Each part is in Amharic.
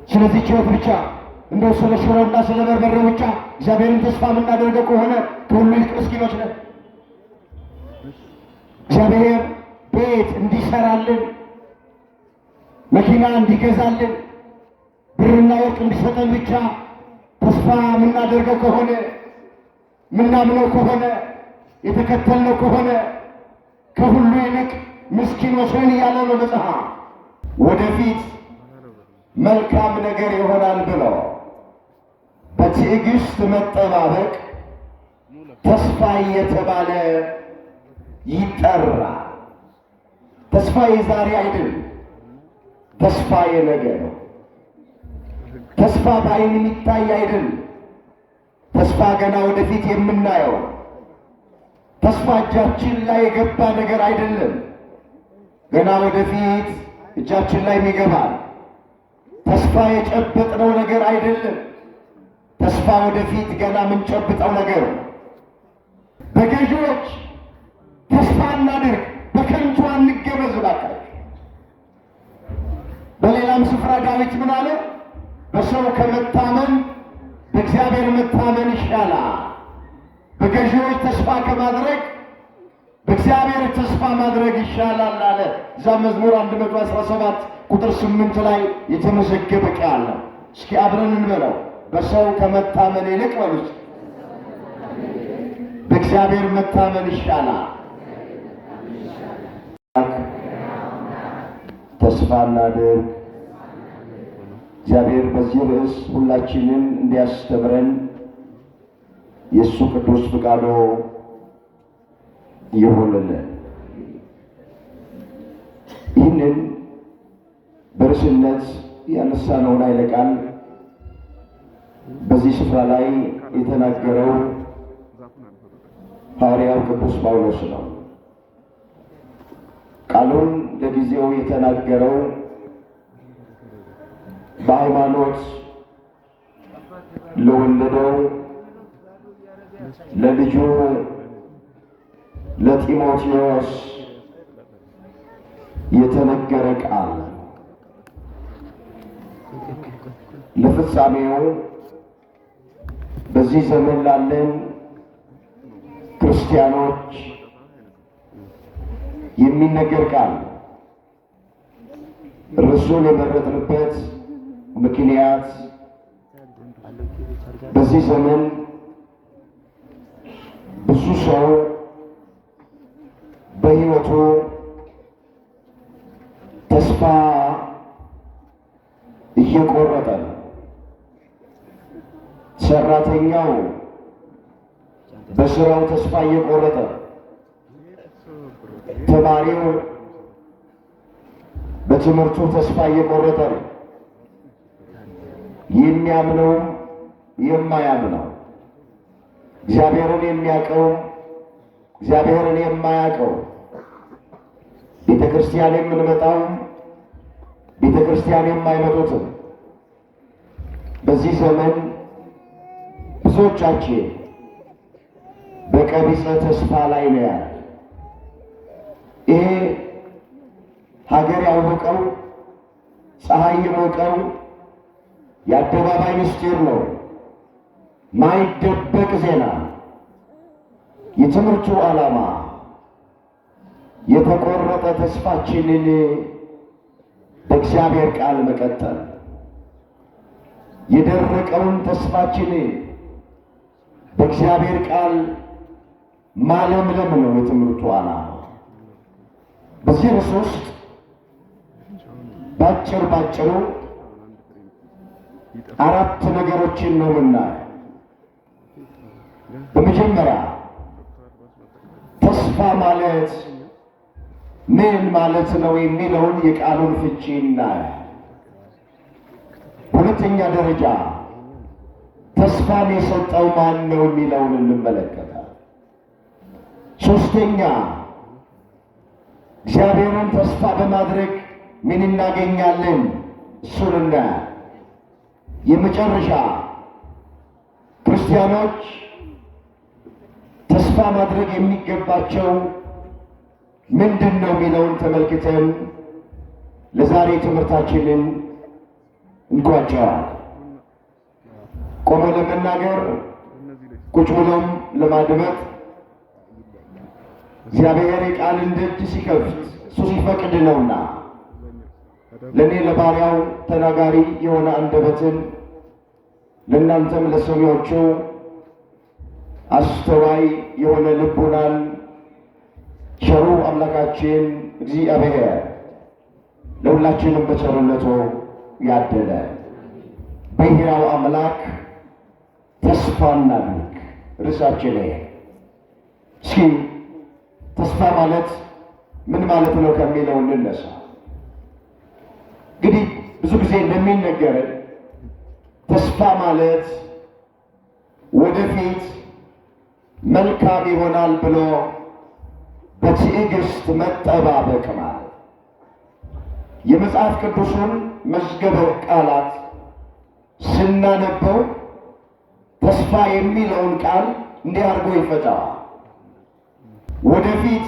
ስለዚህ ሕይወት ብቻ እንደው ስለ ሽሮና ስለ በርበሬ ብቻ እግዚአብሔርን ተስፋ የምናደርገው ከሆነ ከሁሉ ይልቅ ምስኪኖች ነን። እግዚአብሔር ቤት እንዲሰራልን፣ መኪና እንዲገዛልን፣ ብርና ወርቅ እንዲሰጠን ብቻ ተስፋ የምናደርገው ከሆነ ምናምነው ከሆነ የተከተልነው ከሆነ ከሁሉ ይልቅ ምስኪኖች ነን እያለ ነው መጽሐፍ። ወደፊት መልካም ነገር ይሆናል ብሎ በትዕግስት መጠባበቅ ተስፋ እየተባለ ይጠራል። ተስፋ የዛሬ አይደለም፣ ተስፋ የነገ ነው። ተስፋ በዓይን የሚታይ አይደለም፣ ተስፋ ገና ወደፊት የምናየው። ተስፋ እጃችን ላይ የገባ ነገር አይደለም፣ ገና ወደፊት እጃችን ላይ ይገባል። ተስፋ የጨበጥነው ነገር አይደለም፣ ተስፋ ወደፊት ገና የምንጨብጠው ነገር። በገዢዎች ተስፋ እናድርግ፣ በከንቱ አንገበዝ እባካችሁ። በሌላም ስፍራ ዳዊት ምን አለ? በሰው ከመታመን በእግዚአብሔር መታመን ይሻላል። በገዢዎች ተስፋ ከማድረግ በእግዚአብሔር ተስፋ ማድረግ ይሻላል አለ። እዛ መዝሙር 117 ቁጥር 8 ላይ የተመዘገበ ቃል ነው። እስኪ አብረን እንበለው። በሰው ከመታመን ይልቅ በሉት በእግዚአብሔር መታመን ይሻላል። ተስፋ እናድርግ። እግዚአብሔር በዚህ ርዕስ ሁላችንን እንዲያስተምረን የእሱ ቅዱስ ፍቃዱ ይሁንልን። ይህንን በርዕስነት ያነሳነውን ኃይለ ቃል በዚህ ስፍራ ላይ የተናገረው ሐዋርያው ቅዱስ ጳውሎስ ነው። ቃሉን ለጊዜው የተናገረው በሃይማኖት ለወለደው ለልጁ ለጢሞቴዎስ የተነገረ ቃል ለፍጻሜው በዚህ ዘመን ላለን ክርስቲያኖች የሚነገር ቃል። ርዕሱን የመረጥንበት ምክንያት በዚህ ዘመን ብዙ ሰው በሕይወቱ ተስፋ እየቆረጠ ነው። ሰራተኛው በስራው ተስፋ እየቆረጠ፣ ተማሪው በትምህርቱ ተስፋ እየቆረጠ ነው። የሚያምነው የማያምነው፣ እግዚአብሔርን የሚያውቀው እግዚአብሔርን የማያውቀው፣ ቤተ ክርስቲያን የምንመጣው ቤተ ክርስቲያን የማይመጡትም በዚህ ዘመን ብዙዎቻችን በቀቢጸ ተስፋ ላይ ነው ያለ። ይሄ ሀገር ያወቀው ፀሐይ የሞቀው የአደባባይ ምስጢር ነው፣ ማይደበቅ ዜና። የትምህርቱ ዓላማ የተቆረጠ ተስፋችንን በእግዚአብሔር ቃል መቀጠል፣ የደረቀውን ተስፋችንን በእግዚአብሔር ቃል ማለምለም ነው የትምህርቱ ዓላማ። በዚህ ርዕስ ውስጥ ባጭሩ አራት ነገሮችን ነው የምናየው። በመጀመሪያ ተስፋ ማለት ምን ማለት ነው የሚለውን የቃሉን ፍቺ እናያለን። ሁለተኛ ደረጃ ተስፋን የሰጠው ማን ነው የሚለውን እንመለከታለን። ሶስተኛ እግዚአብሔርን ተስፋ በማድረግ ምን እናገኛለን እሱን እናያለን። የመጨረሻ ክርስቲያኖች ተስፋ ማድረግ የሚገባቸው ምንድን ነው የሚለውን ተመልክተን ለዛሬ ትምህርታችንን እንቋጨዋል። ቆሞ ለመናገር ቁጭ ብሎም ለማድመጥ እግዚአብሔር የቃልን ደጅ ሲከፍት እሱ ሲፈቅድ ነውና ለእኔ ለባሪያው ተናጋሪ የሆነ አንደበትን ለእናንተም ለሰሚዎቹ አስተዋይ የሆነ ልቡናን ቸሩ አምላካችን እግዚአብሔር ለሁላችንም በቸርነቱ ያደለ በሕያው አምላክ ተስፋ እናድርግ። ርዕሳችን እስኪ ተስፋ ማለት ምን ማለት ነው ከሚለው እንነሳ። እንግዲህ ብዙ ጊዜ እንደሚነገረን ተስፋ ማለት ወደፊት መልካም ይሆናል ብሎ በትዕግስት መጠባበቅ ማለት። የመጽሐፍ ቅዱስን መዝገበ ቃላት ስናነበው ተስፋ የሚለውን ቃል እንዲህ አድርጎ ይፈታዋል። ወደፊት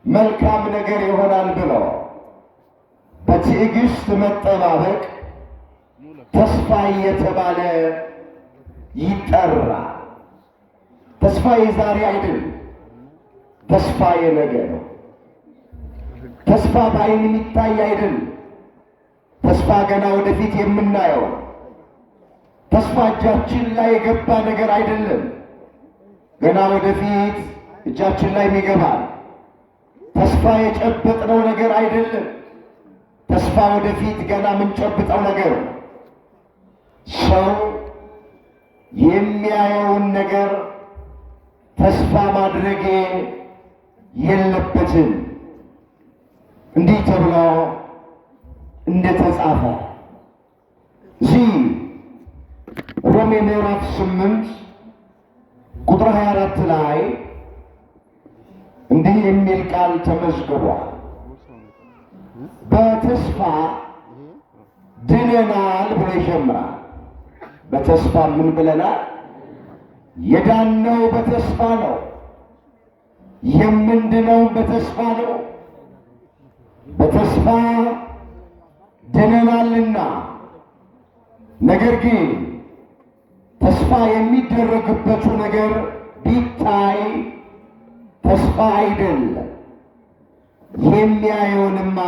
መልካም ነገር ይሆናል ብሎ በትዕግስት መጠባበቅ ተስፋ እየተባለ ይጠራል። ተስፋ የዛሬ አይደለም፣ ተስፋ የነገ ነው። ተስፋ በዓይን የሚታይ አይደለም፣ ተስፋ ገና ወደፊት የምናየው። ተስፋ እጃችን ላይ የገባ ነገር አይደለም፣ ገና ወደፊት እጃችን ላይ ይገባል። ተስፋ የጨበጥነው ነገር አይደለም፣ ተስፋ ወደፊት ገና የምንጨብጠው ነገር። ሰው የሚያየውን ነገር ተስፋ ማድረግ የለበትም። እንዲህ ተብሎ እንደተጻፈ እዚህ ሮሜ ምዕራፍ 8 ቁጥር 24 ላይ እንዲህ የሚል ቃል ተመዝግቧል። በተስፋ ድነናል ብሎ ይጀምራል። በተስፋ ምን ብለናል? የዳነው በተስፋ ነው። የምንድነው በተስፋ ነው። በተስፋ ድነናልና። ነገር ግን ተስፋ የሚደረግበቱ ነገር ቢታይ ተስፋ አይደለም። የሚያየውንማ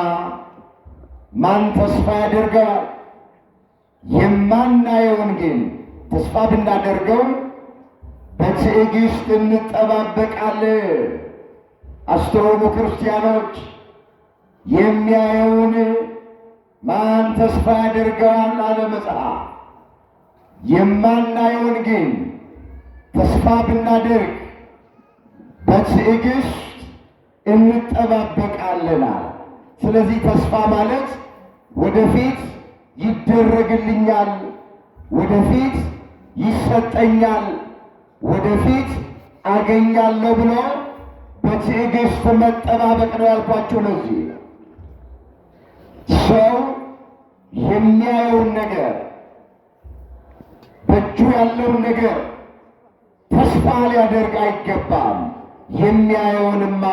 ማን ተስፋ ያደርገዋል? የማናየውን ግን ተስፋ ብናደርገው በትዕግስት እንጠባበቃለን። አስተውሉ ክርስቲያኖች፣ የሚያየውን ማን ተስፋ ያደርገዋል አለ መጽሐፍ። የማናየውን ግን ተስፋ ብናደርግ በትዕግስት እንጠባበቃለናል። ስለዚህ ተስፋ ማለት ወደፊት ይደረግልኛል፣ ወደፊት ይሰጠኛል፣ ወደፊት አገኛለሁ ብሎ በትዕግስት መጠባበቅ ነው ያልኳቸው። ለዚህ ሰው የሚያየውን ነገር በእጁ ያለውን ነገር ተስፋ ሊያደርግ አይገባም። የሚያየውንማ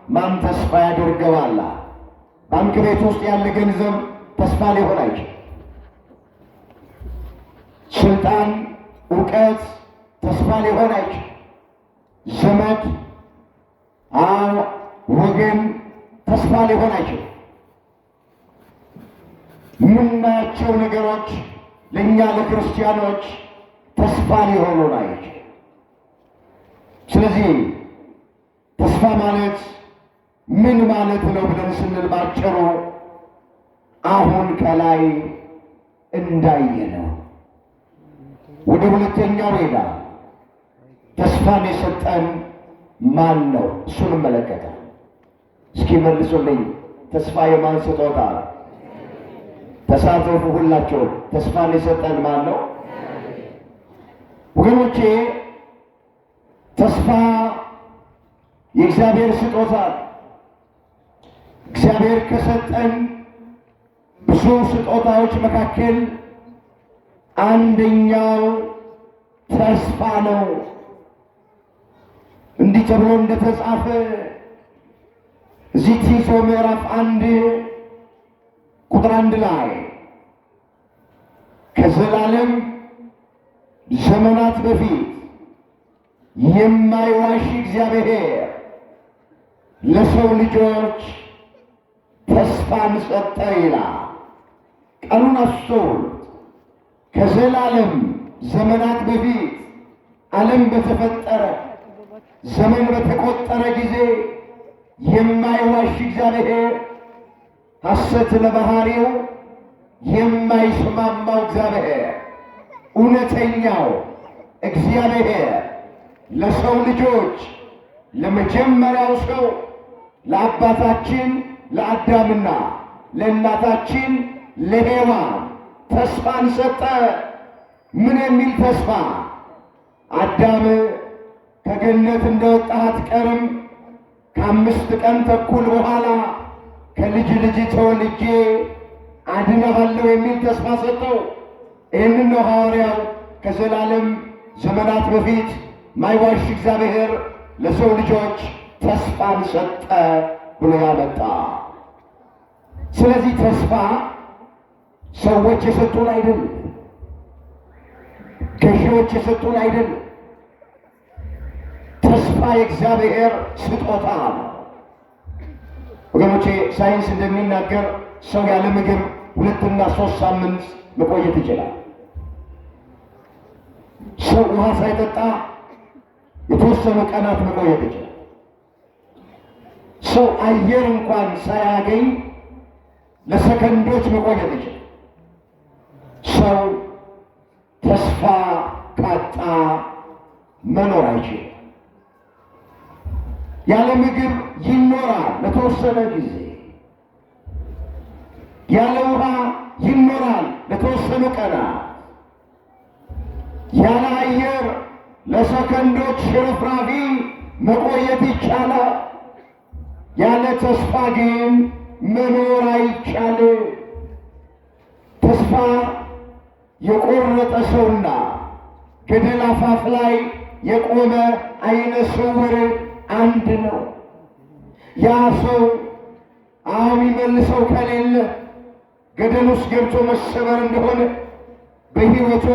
ማን ተስፋ ያደርገዋል? ባንክ ቤት ውስጥ ያለ ገንዘብ ተስፋ ሊሆን አይችል። ስልጣን፣ እውቀት ተስፋ ሊሆን አይችል። ዘመድ፣ ወገን ተስፋ ሊሆን አይችል። የምናያቸው ነገሮች ለእኛ ለክርስቲያኖች ተስፋ ሊሆኑን አይችል። ስለዚህ ተስፋ ማለት ምን ማለት ነው ብለን ስንል ባጭሩ አሁን ከላይ እንዳየነው ወደ ሁለተኛው ሄዳ ተስፋን የሰጠን ማን ነው? እሱን እንመለከታለን። እስኪ መልሱልኝ። ተስፋ የማን ስጦታ? ተሳተፉ ሁላቸው። ተስፋን የሰጠን ማን ነው? ወገኖቼ ተስፋ የእግዚአብሔር ስጦታ። እግዚአብሔር ከሰጠን ብዙ ስጦታዎች መካከል አንደኛው ተስፋ ነው። እንዲህ ተብሎ እንደተጻፈ እዚህ ቲቶ ምዕራፍ 1 ቁጥር 1 ላይ ከዘመናት በፊት የማይዋሽ እግዚአብሔር ለሰው ልጆች ተስፋን ሰጠ ይላል። ቃሉን አስተውሉት። ከዘላለም ዘመናት በፊት ዓለም በተፈጠረ ዘመን በተቆጠረ ጊዜ የማይዋሽ እግዚአብሔር፣ ሐሰት ለባህሪው የማይስማማው እግዚአብሔር፣ እውነተኛው እግዚአብሔር ለሰው ልጆች ለመጀመሪያው ሰው ለአባታችን ለአዳምና ለእናታችን ለሔዋን ተስፋን ሰጠ። ምን የሚል ተስፋ? አዳም ከገነት እንደወጣህ አትቀርም፣ ከ5 ቀን ተኩል በኋላ ከልጅ ልጅ ተወልጄ አድነሃለሁ የሚል ተስፋ ሰጠው። ይህንን ነው ሐዋርያው ከዘላለም ዘመናት በፊት ማይዋሽ እግዚአብሔር ለሰው ልጆች ተስፋን ሰጠ ብሎ ያመጣ። ስለዚህ ተስፋ ሰዎች የሰጡን አይደለም፣ ገዢዎች የሰጡን አይደለም። ተስፋ የእግዚአብሔር ስጦታ ነው። ወገኖቼ ሳይንስ እንደሚናገር ሰው ያለ ምግብ 2 እና 3 ሳምንት መቆየት ይችላል። ሰው ውሃ ሳይጠጣ የተወሰኑ ቀናት መቆየት ይችላል። ሰው አየር እንኳን ሳያገኝ ለሰከንዶች መቆየት ይችላል። ሰው ተስፋ ካጣ መኖር አይችልም። ያለ ምግብ ይኖራል ለተወሰነ ጊዜ፣ ያለ ውሃ ይኖራል ለተወሰኑ ቀናት፣ ያለ አየር ለሰከንዶች ሽርፍራፊ መቆየት ይቻላል። ያለ ተስፋ ግን መኖር አይቻልም። ተስፋ የቆረጠ ሰውና ገደል አፋፍ ላይ የቆመ አይነ ስውር አንድ ነው። ያ ሰው የሚመልሰው ከሌለ ገደል ውስጥ ገብቶ መሰበር እንደሆነ በሕይወቱ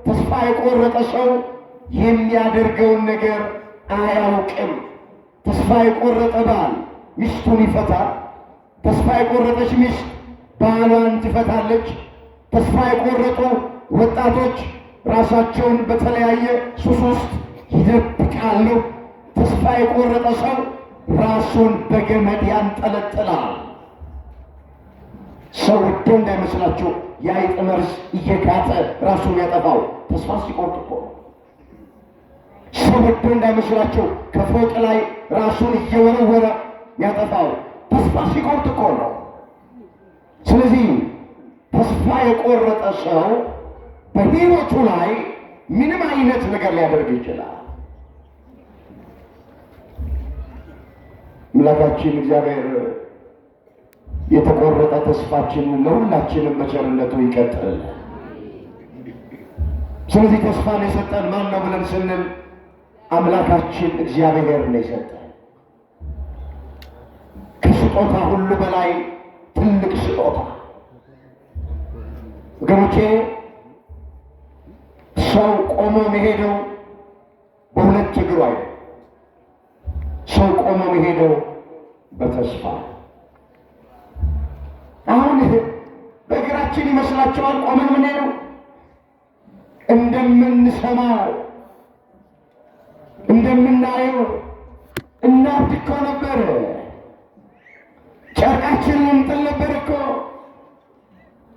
ተስፋ የቆረጠ ሰው የሚያደርገውን ነገር አያውቅም። ተስፋ የቆረጠ ባል ሚስቱን ይፈታል። ተስፋ የቆረጠች ሚስት ባሏን ትፈታለች። ተስፋ የቆረጡ ወጣቶች ራሳቸውን በተለያየ ሱስ ውስጥ ይደብቃሉ። ተስፋ የቆረጠ ሰው ራሱን በገመድ ያንጠለጥላል። ሰው ወዶ እንዳይመስላችሁ የአይጥ መርዝ እየጋጠ ራሱን ያጠፋው ተስፋ ሲቆርጥ እኮ ነው። ሰው ወዶ እንዳይመስላችሁ ከፎቅ ላይ ራሱን እየወረወረ ያጠፋው ተስፋ ሲቆርጥ እኮ ነው። ስለዚህ ተስፋ የቆረጠ ሰው በሕይወቱ ላይ ምንም አይነት ነገር ሊያደርግ ይችላል። አምላካችን እግዚአብሔር የተቆረጠ ተስፋችንን ለሁላችንም በቸርነቱ ይቀጥል። ስለዚህ ተስፋን የሰጠን ማን ነው ብለን ስንል አምላካችን እግዚአብሔር ነው የሰጠን። ከስጦታ ሁሉ በላይ ትልቅ ስጦታ ወገኖቼ፣ ሰው ቆሞ መሄደው በሁለት እግሩ አይደለም። ሰው ቆሞ መሄደው በተስፋ። አሁን በእግራችን ይመስላችኋል ቆመን ምን ነው እንደምንሰማው እንደምናየው እናብድ እኮ ነበር። ጨርቃችንን እንጥል ነበር እኮ።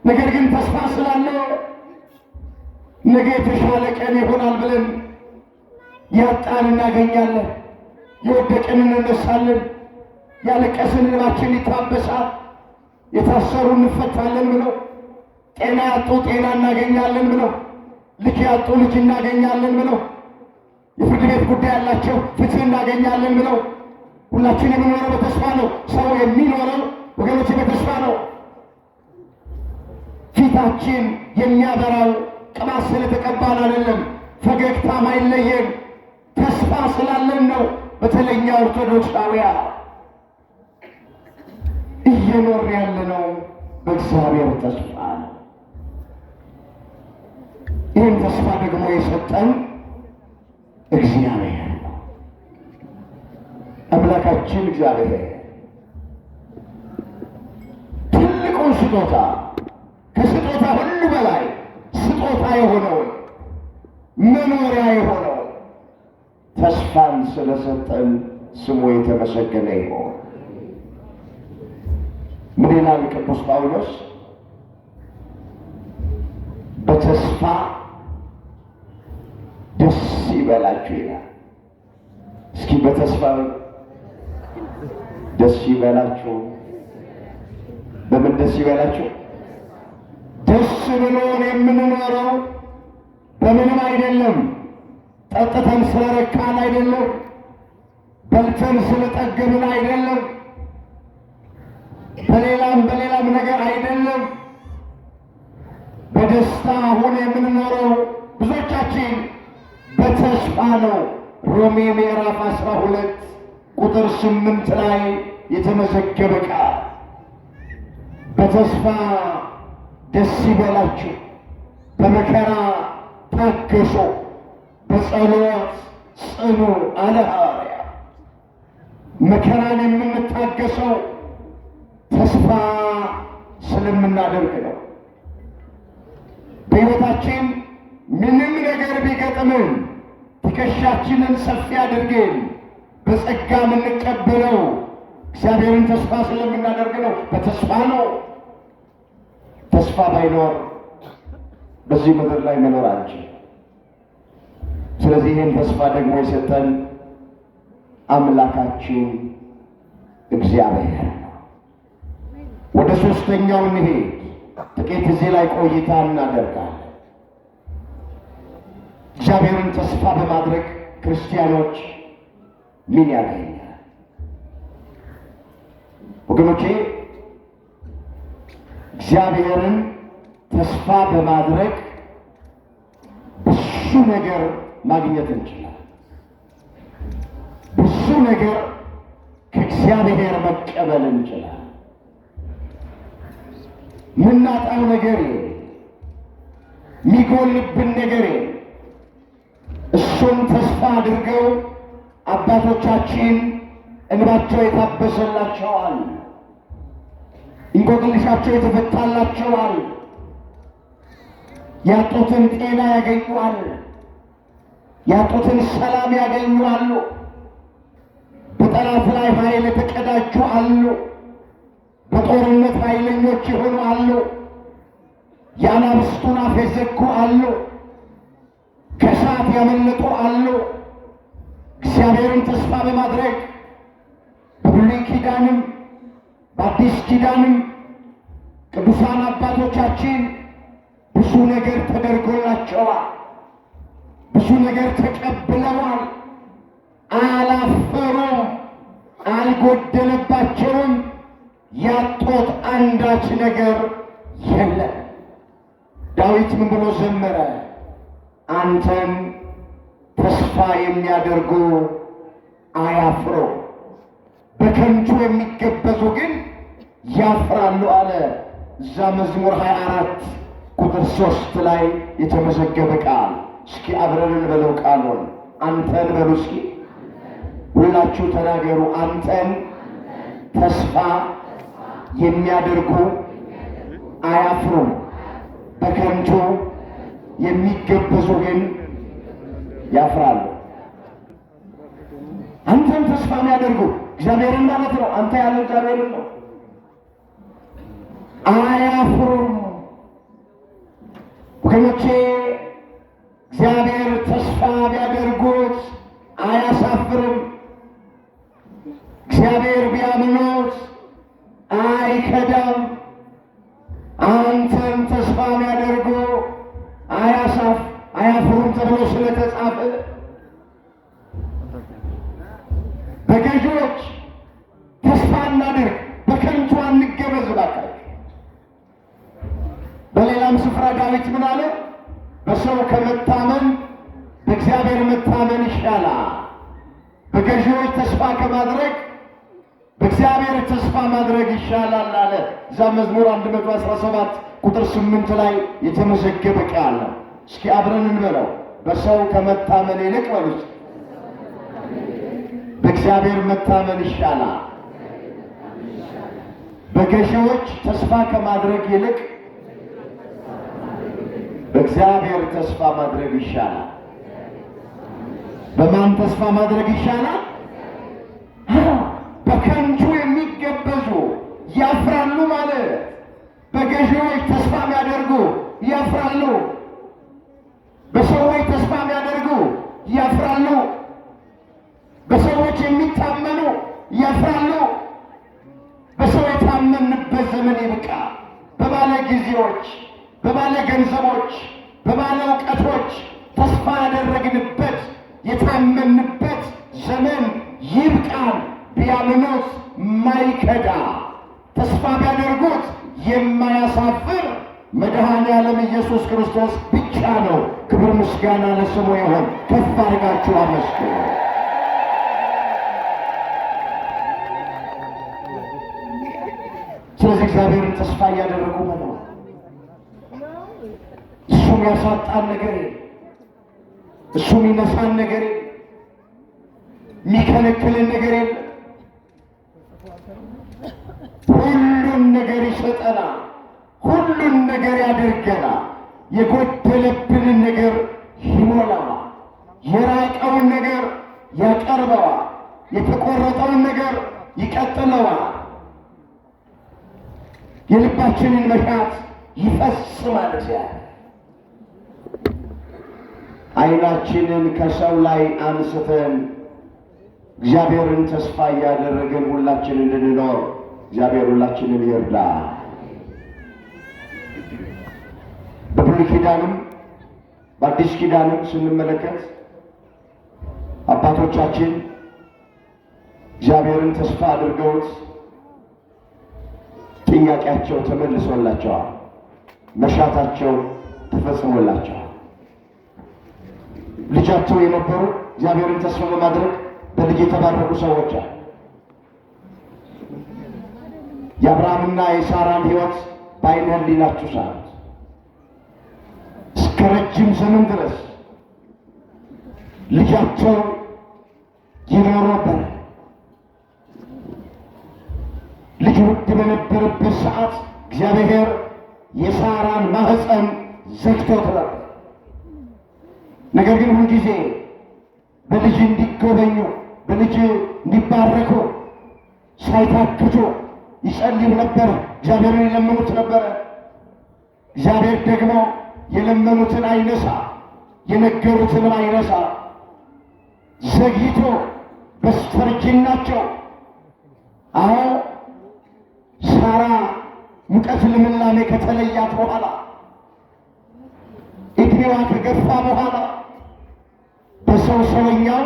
ነገር ግን ተስፋ ስላለ ነገ የተሻለ ቀን ይሆናል ብለን ያጣን እናገኛለን፣ የወደቅን እንነሳለን፣ ያለቀስን እንባችን ይታበሳል፣ የታሰሩ እንፈታለን ብለው፣ ጤና ያጡ ጤና እናገኛለን ብለው፣ ልጅ ያጡ ልጅ እናገኛለን ብለው፣ የፍርድ ቤት ጉዳይ ያላቸው ፍትህ እናገኛለን ብለው፣ ሁላችን የምንኖረው በተስፋ ነው። ሰው የሚኖረው ወገኖች በተስፋ ነው። ፊታችን የሚያበራው ቅባት ስለተቀባን አይደለም፣ ፈገግታም አይለየን፣ ተስፋ ስላለን ነው። በተለኛ ኦርቶዶክሳውያን እየኖር ያለነው በእግዚአብሔር ተስፋ ነው። ይህን ተስፋ ደግሞ የሰጠን እግዚአብሔር ነው። አምላካችን እግዚአብሔር ትልቁን ስጦታ ከስጦታ ሁሉ በላይ ስጦታ የሆነውን መኖሪያ የሆነው ተስፋን ስለሰጠን ስሙ የተመሰገነ ይሁን። ምን ይላል ቅዱስ ጳውሎስ? በተስፋ ደስ ይበላችሁ ይላል። እስኪ በተስፋ ደስ ይበላችሁ። በምን ደስ ይበላችሁ? ደስ ብሎን የምንኖረው በምንም አይደለም። ጠጥተን ስለረካን አይደለም። በልተን ስለጠገብን አይደለም። በሌላም ነገር አይደለም። በደስታ ሆነ የምንኖረው ብዙዎቻችን በተስፋ ነው። ሮሜ ምዕራፍ 12 ቁጥር 8 ላይ የተመዘገበ ቃል በተስፋ ደስ ይበላችሁ፣ በመከራ ታገሱ፣ በጸሎት ጽኑ አለ ሐዋርያ። መከራን የምንታገሰው ተስፋ ስለምናደርግ ነው። በሕይወታችን ምንም ነገር ቢገጥምን ትከሻችንን ሰፊ አድርገን በጸጋ የምንቀበለው እግዚአብሔርን ተስፋ ስለምናደርግ ነው። በተስፋ ነው። ተስፋ ባይኖር በዚህ ምድር ላይ መኖር አንችል። ስለዚህ ይህን ተስፋ ደግሞ የሰጠን አምላካችን እግዚአብሔር ነው። ወደ ሦስተኛው እንሄድ። ጥቂት እዚህ ላይ ቆይታ እናደርጋለን። እግዚአብሔርን ተስፋ በማድረግ ክርስቲያኖች ምን ያገኛል? ወገኖቼ እግዚአብሔርን ተስፋ በማድረግ ብዙ ነገር ማግኘት እንችላለን። ብዙ ነገር ከእግዚአብሔር መቀበል እንችላለን። ምናጣው ነገር የሚጎልብን ነገር እሱን ተስፋ አድርገው አባቶቻችን እንባቸው የታበሰላቸዋል፣ እንቆቅልሻቸው የተፈታላቸዋል፣ ያጡትን ጤና ያገኙዋል፣ ያጡትን ሰላም ያገኙዋሉ፣ በጠላት ላይ ኃይል የተቀዳጁ አሉ፣ በጦርነት ኃይለኞች የሆኑ አሉ፣ የአናብስቱን አፍ የዘጉ አሉ፣ ከእሳት ያመለጡ አሉ። እግዚአብሔርን ተስፋ በማድረግ በብሉይ ኪዳንም በአዲስ ኪዳንም ቅዱሳን አባቶቻችን ብዙ ነገር ተደርጎላቸዋል። ብዙ ነገር ተቀብለዋል። አላፈሩም፣ አልጎደለባቸውም። ያጡት አንዳች ነገር የለም። ዳዊት ምን ብሎ ዘመረ? አንተን ተስፋ የሚያደርጉ አያፍሩ፣ በከንቱ የሚገበዙ ግን ያፍራሉ አለ። እዛ መዝሙር 24 ቁጥር 3 ላይ የተመዘገበ ቃል። እስኪ አብረን እንበለው ቃሉን። አንተን በሉ እስኪ ሁላችሁ ተናገሩ። አንተን ተስፋ የሚያደርጉ አያፍሩም፣ በከንቱ የሚገበዙ ግን ያፍራሉ። አንተን ተስፋ የሚያደርጉ እግዚአብሔርን ማለት ነው። አንተ ያለ እግዚአብሔርን ነው። አያፍሩም። ወገኖቼ እግዚአብሔር ተስፋ ቢያደርጉት አያሳፍርም። እግዚአብሔር ቢያምኑት አይከዳም። አንተን ተስፋ የሚያደርጉ አያፍሩም ተብሎ ስለተጻፈ በገዢዎች ተስፋ እናድርግ፣ በከንቱ አንገበዝ እባካችሁ። በሌላም ስፍራ ዳዊት ምን አለ? በሰው ከመታመን በእግዚአብሔር መታመን ይሻላል። በገዢዎች ተስፋ ከማድረግ በእግዚአብሔር ተስፋ ማድረግ ይሻላል አለ። እዛ መዝሙር 117 ቁጥር 8 ላይ የተመዘገበ ቃል ነው። እስኪ አብረን እንበለው። በሰው ከመታመን ይልቅ በሉት በእግዚአብሔር መታመን ይሻላል። በገዢዎች ተስፋ ከማድረግ ይልቅ በእግዚአብሔር ተስፋ ማድረግ ይሻላል። በማን ተስፋ ማድረግ ይሻላል? በከንቱ የሚገበዙ ያፍራሉ ማለት። በገዢዎች ተስፋ የሚያደርጉ ያፍራሉ። በሰዎች ተስፋ የሚያደርጉ ያፍራሉ። በሰዎች የሚታመኑ ያፍራሉ። በሰው የታመንበት ዘመን ይብቃ። በባለ ጊዜዎች፣ በባለ ገንዘቦች፣ በባለ እውቀቶች ተስፋ ያደረግንበት የታመንበት ዘመን ይብቃል። ቢያምኑት ማይከዳ ተስፋ ቢያደርጉት የማያሳፍር መድኃኔ ዓለም ኢየሱስ ክርስቶስ ብቻ ነው። ክብር ምስጋና ለስሙ ይሁን። ከፍ አድርጋችሁ አመስግኑ። ስለዚህ እግዚአብሔርን ተስፋ እያደረጉ መኖር እሱም ያሳጣን ነገር እሱም ይነሳን ነገር የሚከለክልን ነገር የለም። ሁሉን ነገር ይሰጠናል። ሁሉን ነገር ያደርገናል። የጎደለብንን ነገር ይሞላዋል። የራቀውን ነገር ያቀርበዋል። የተቆረጠውን ነገር ይቀጥለዋል። የልባችንን መሻት ይፈጽማል። እግዚአብሔር ዓይናችንን ከሰው ላይ አንስተን እግዚአብሔርን ተስፋ እያደረግን ሁላችን እንድንኖር እግዚአብሔር ሁላችንን ይርዳ። በብሉይ ኪዳንም በአዲስ ኪዳንም ስንመለከት አባቶቻችን እግዚአብሔርን ተስፋ አድርገውት ጥያቄያቸው ተመልሶላቸዋል። መሻታቸው ተፈጽሞላቸዋል። ልጃቸው የነበሩ እግዚአብሔርን ተስፋ በማድረግ በልጅ የተባረኩ ሰዎች አሉ። የአብርሃምና የሳራን ሕይወት በዓይነ ሕሊናችሁ ሳሉት። እስከ ረጅም ዘመን ድረስ ልጃቸው ይኖር ነበር። ልጅ ውድ በነበረበት ሰዓት እግዚአብሔር የሳራን ማህፀን ዘግቶት ነበር። ነገር ግን ሁልጊዜ በልጅ እንዲጎበኙ በልጅ እንዲባረኩ ሳይታክቱ ይጸልዩ ነበር። እግዚአብሔርን የለመኑት ነበረ። እግዚአብሔር ደግሞ የለመኑትን አይነሳ፣ የነገሩትንም አይነሳ። ዘግይቶ በስተርጅናቸው ሳራ ሙቀት ልምላሜ ከተለያት በኋላ እድሜዋ ከገፋ በኋላ በሰው ሰውኛው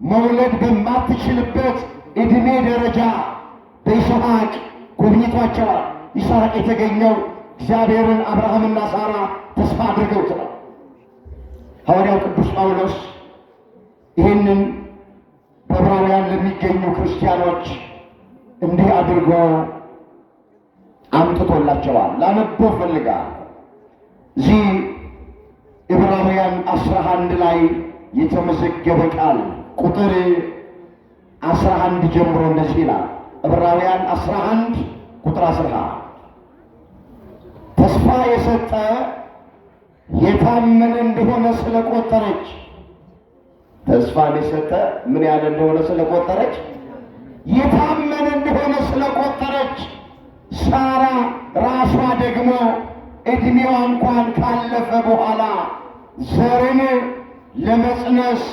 መውለድ በማትችልበት እድሜ ደረጃ በይስሐቅ ጎብኝቷቸዋል። ይስሐቅ የተገኘው እግዚአብሔርን አብርሃምና ሳራ ተስፋ አድርገውት ነው። ሐዋርያው ቅዱስ ጳውሎስ ይህንን በዕብራውያን ለሚገኙ ክርስቲያኖች እንዲህ አድርጎ አምጥቶላቸዋል። ላነበው ፈልጋለሁ። እዚህ ዕብራውያን 11 ላይ የተመዘገበ ቃል ቁጥር 11 ጀምሮ እንደዚህ ይላል። ዕብራውያን 11 ቁጥር 11 ተስፋ የሰጠ የታመነ እንደሆነ ስለቆጠረች፣ ተስፋን የሰጠ ምን ያህል እንደሆነ ስለቆጠረች፣ የታመነ እንደሆነ ስለቆጠረች ሳራ ራሷ ደግሞ እድሜዋ እንኳን ካለፈ በኋላ ዘርን ለመጽነስ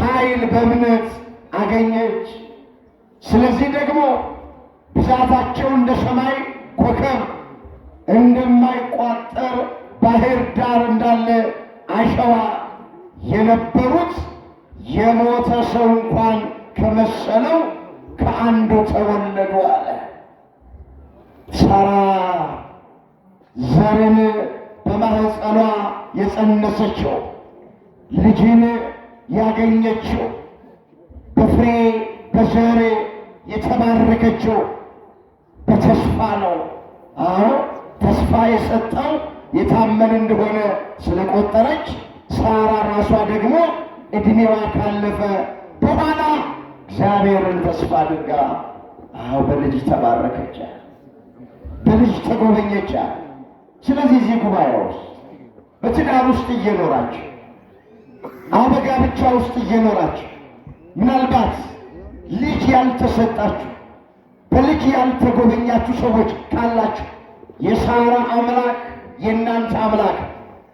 ኃይል በእምነት አገኘች። ስለዚህ ደግሞ ብዛታቸው እንደ ሰማይ ኮከብ እንደማይቋጠር ባህር ዳር እንዳለ አሸዋ የነበሩት የሞተ ሰው እንኳን ከመሰለው ከአንዱ ተወለዱ አለ። ሳራ ዘርን በማህፀኗ የጸነሰችው ልጅን ያገኘችው በፍሬ በዘር የተባረከችው በተስፋ ነው። ተስፋ የሰጠው የታመን እንደሆነ ስለቆ ቆጠረች። ሳራ ራሷ ደግሞ ዕድሜዋ ካለፈ በኋላ እግዚአብሔርን ተስፋ አድርጋ በልጅ ተባረከች፣ በልጅ ተጎበኘች። ስለዚህ እዚህ ጉባኤ ውስጥ በትዳር ውስጥ እየኖራችሁ በጋብቻ ውስጥ እየኖራችሁ ምናልባት ልጅ ያልተሰጣችሁ በልጅ ያልተጎበኛችሁ ሰዎች ካላችሁ የሳራ አምላክ የእናንተ አምላክ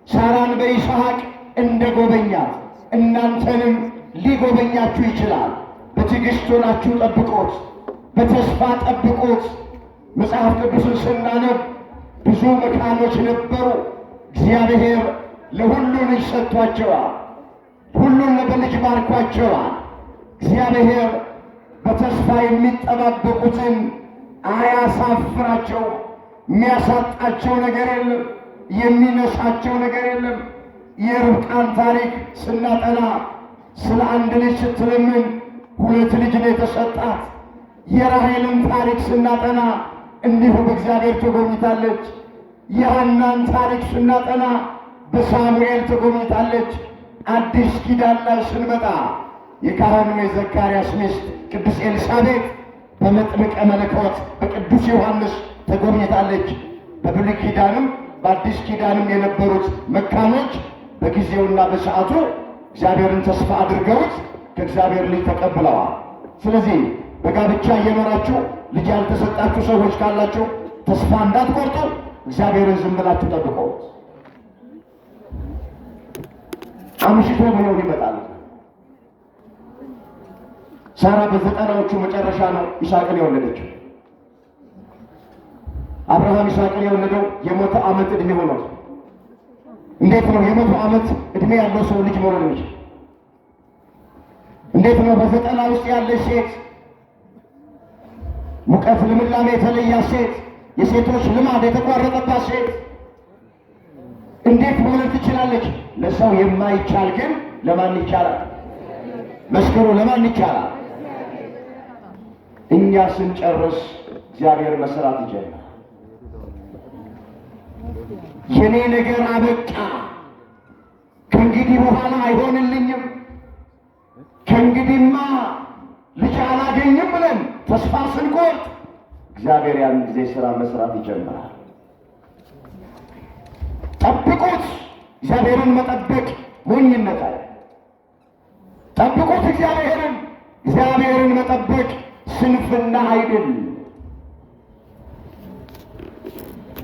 ሳራን በይስሐቅ እንደ ጎበኛት እናንተንም ሊጎበኛችሁ ይችላል። በትዕግሥት ሆናችሁ ጠብቁት፣ በተስፋ ጠብቁት። መጽሐፍ ቅዱስን ስናነብ ብዙ መካኖች ነበሩ፣ እግዚአብሔር ለሁሉ ልጅ ሰጥቷቸዋል፣ ሁሉን በልጅ ባርኳቸዋል። እግዚአብሔር በተስፋ የሚጠባበቁትን አያሳፍራቸው። የሚያሳጣቸው ነገር የለም፣ የሚነሳቸው ነገር የለም። የርብቃን ታሪክ ስናጠና ስለ አንድ ልጅ ስትለምን 2 ልጅ ነው የተሰጣት። የራሔልን ታሪክ ስናጠና እንዲሁ በእግዚአብሔር ተጎብኝታለች። የሐናን ታሪክ ስናጠና በሳሙኤል ተጎብኝታለች። አዲስ ኪዳን ላይ ስንመጣ የካህኑ የዘካርያስ ሚስት ቅድስት ኤልሳቤጥ በመጥምቀ መለኮት በቅዱስ ዮሐንስ ተጎብኝታለች። በብሉይ ኪዳንም በአዲስ ኪዳንም የነበሩት መካኖች በጊዜውና በሰዓቱ እግዚአብሔርን ተስፋ አድርገውት ከእግዚአብሔር ልጅ ተቀብለዋል። ስለዚህ በጋብቻ እየኖራችሁ ልጅ ያልተሰጣችሁ ሰዎች ካላችሁ ተስፋ እንዳትቆርጡ፣ እግዚአብሔርን ዝም ብላችሁ ጠብቁት። አምሽቶ ብለው ይመጣል። ሳራ በዘጠናዎቹ መጨረሻ ነው ይስሐቅን የወለደችው። አብርሃም ይስሐቅን የወለደው የ100 ዓመት ዕድሜ ሆኖት። እንዴት ነው የ100 ዓመት ዕድሜ ያለው ሰው ልጅ መውለድ የሚችል? እንዴት ነው በዘጠና ውስጥ ያለች ሴት ሙቀት ልምላሜ የተለያት ሴት የሴቶች ልማድ የተቋረጠባት ሴት እንዴት መውለድ ትችላለች? ለሰው የማይቻል ግን ለማን ይቻላል? መስክሩ፣ ለማን ይቻላል? እኛ ስንጨርስ እግዚአብሔር መስራት ይጀምራል። የኔ ነገር አበቃ፣ ከእንግዲህ በኋላ አይሆንልኝም፣ ከእንግዲህማ ልጅ አላገኝም ብለን ተስፋ ስንቆርጥ እግዚአብሔር ያን ጊዜ ሥራ መስራት ይጀምራል። ጠብቁት። እግዚአብሔርን መጠበቅ ሞኝነት አለ። ጠብቁት እግዚአብሔርን መጠበቅ ስንፍና አይደል።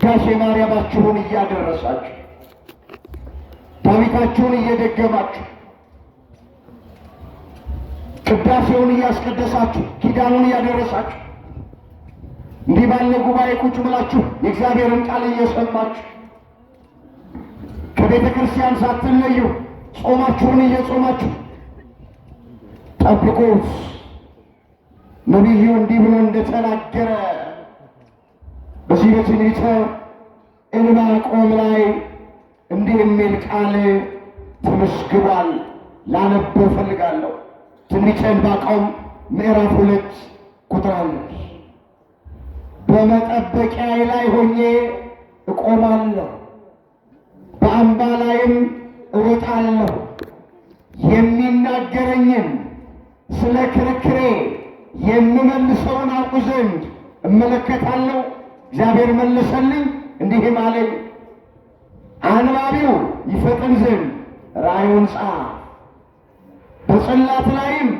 ዳሴ ማርያማችሁን እያደረሳችሁ ዳዊታችሁን እየደገማችሁ ቅዳሴውን እያስቀደሳችሁ ኪዳኑን እያደረሳችሁ እንዲህ ባለ ጉባኤ ቁጭ ብላችሁ የእግዚአብሔርን ቃል እየሰማችሁ ከቤተ ክርስቲያን ሳትለዩ ጾማችሁን እየጾማችሁ ጠብቁት። ነቢዩ እንዲህ ብሎ እንደተናገረ በዚህ በትንቢተ ዕንባቆም ላይ እንዲህ የሚል ቃል ተመዝግቧል። ላነበው እፈልጋለሁ። ትንቢተ ዕንባቆም ምዕራፍ 2 ቁጥር 1 በመጠበቂያዬ ላይ ሆኜ እቆማለሁ፣ በአምባ ላይም እወጣለሁ፣ የሚናገረኝን ስለ ክርክሬ የምመልሰውን አውቅ ዘንድ እመለከታለሁ። እግዚአብሔር መለሰልኝ እንዲህም አለኝ፣ አንባቢው ይፈጥን ዘንድ ራእዩን ጻፍ፣ በጽላት ላይም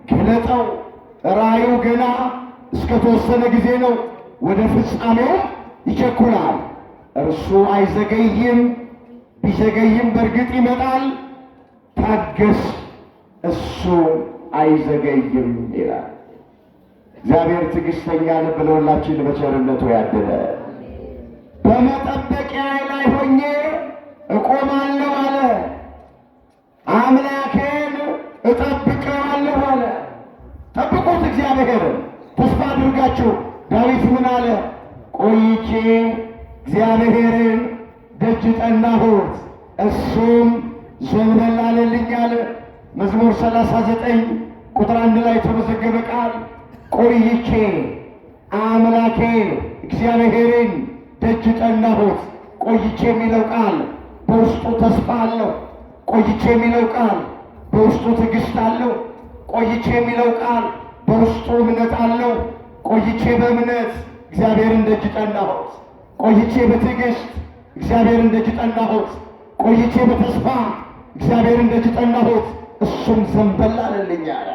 ግለጠው። ራእዩ ገና እስከ ተወሰነ ጊዜ ነው፣ ወደ ፍጻሜው ይቸኩላል። እርሱ አይዘገይም፣ ቢዘገይም በእርግጥ ይመጣል። ታገስ፣ እሱ አይዘገይም ይላል። እግዚአብሔር ትዕግሥተኛ ልብ ለሁላችን በቸርነቱ ያደለ። በመጠበቂያዬ ላይ ሆኜ እቆማለሁ አለ። አምላኬን እጠብቀዋለሁ አለ። ጠብቁት እግዚአብሔርን ተስፋ አድርጋችሁ። ዳዊት ምን አለ? ቆይቼ እግዚአብሔርን ደጅ ጠናሁት፣ እሱም ዘንበል አለልኝ አለ። መዝሙር 39 ቁጥር 1 ላይ የተመዘገበ ቃል ቆይቼ አምላኬ እግዚአብሔርን ደጅ ጠናሁት። ቆይቼ የሚለው ቃል በውስጡ ተስፋ አለው። ቆይቼ የሚለው ቃል በውስጡ ትዕግስት አለው። ቆይቼ የሚለው ቃል በውስጡ እምነት አለው። ቆይቼ በእምነት እግዚአብሔርን ደጅ ጠናሁት። ቆይቼ በትዕግስት እግዚአብሔርን ደጅ ጠናሁት። ቆይቼ በተስፋ እግዚአብሔርን ደጅ ጠናሁት። እሱም ዘንበል አለልኝ አለ።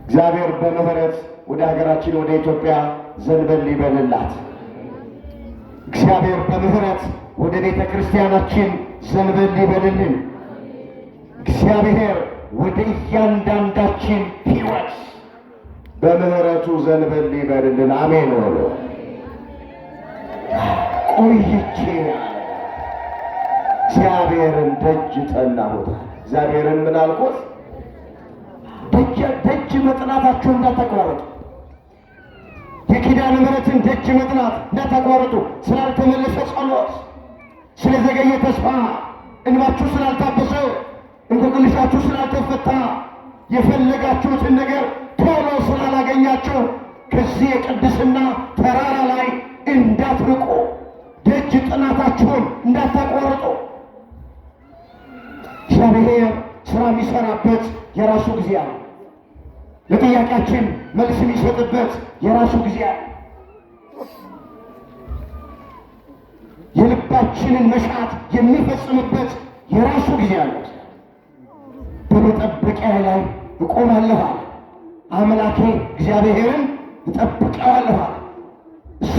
እግዚአብሔር በምህረት ወደ ሀገራችን ወደ ኢትዮጵያ ዘንበል ይበልላት። እግዚአብሔር በምህረት ወደ ቤተ ክርስቲያናችን ዘንበል ይበልልን። እግዚአብሔር ወደ እያንዳንዳችን ሕይወት በምህረቱ ዘንበል ይበልልን። አሜን ወሎ ቆይቼ እግዚአብሔርን ደጅ ጠናሁት። እግዚአብሔርን ምን አልኩት? ደጅ መጥናታችሁ እንዳታቋርጡ። የኪዳነ ምሕረትን ደጅ መጥናት እንዳታቋርጡ። ስላልተመለሰ ጸሎት፣ ስለዘገየ ተስፋ፣ እንባችሁ ስላልታበሰ፣ እንቆቅልሻችሁ ስላልተፈታ፣ የፈለጋችሁትን ነገር ቶሎ ስላላገኛችሁ ከዚህ የቅድስና ተራራ ላይ እንዳትርቁ፣ ደጅ ጥናታችሁን እንዳታቋርጡ። እግዚአብሔር ሥራ የሚሠራበት የራሱ ጊዜ አለ። ለጥያቄያችን መልስ የሚሰጥበት የራሱ ጊዜ አለ። የልባችንን መሻት የሚፈጽምበት የራሱ ጊዜ አለ። በመጠበቂያ ላይ እቆማለሁ አለ። አምላኬ እግዚአብሔርን እጠብቀዋለሁ አለ። እሱ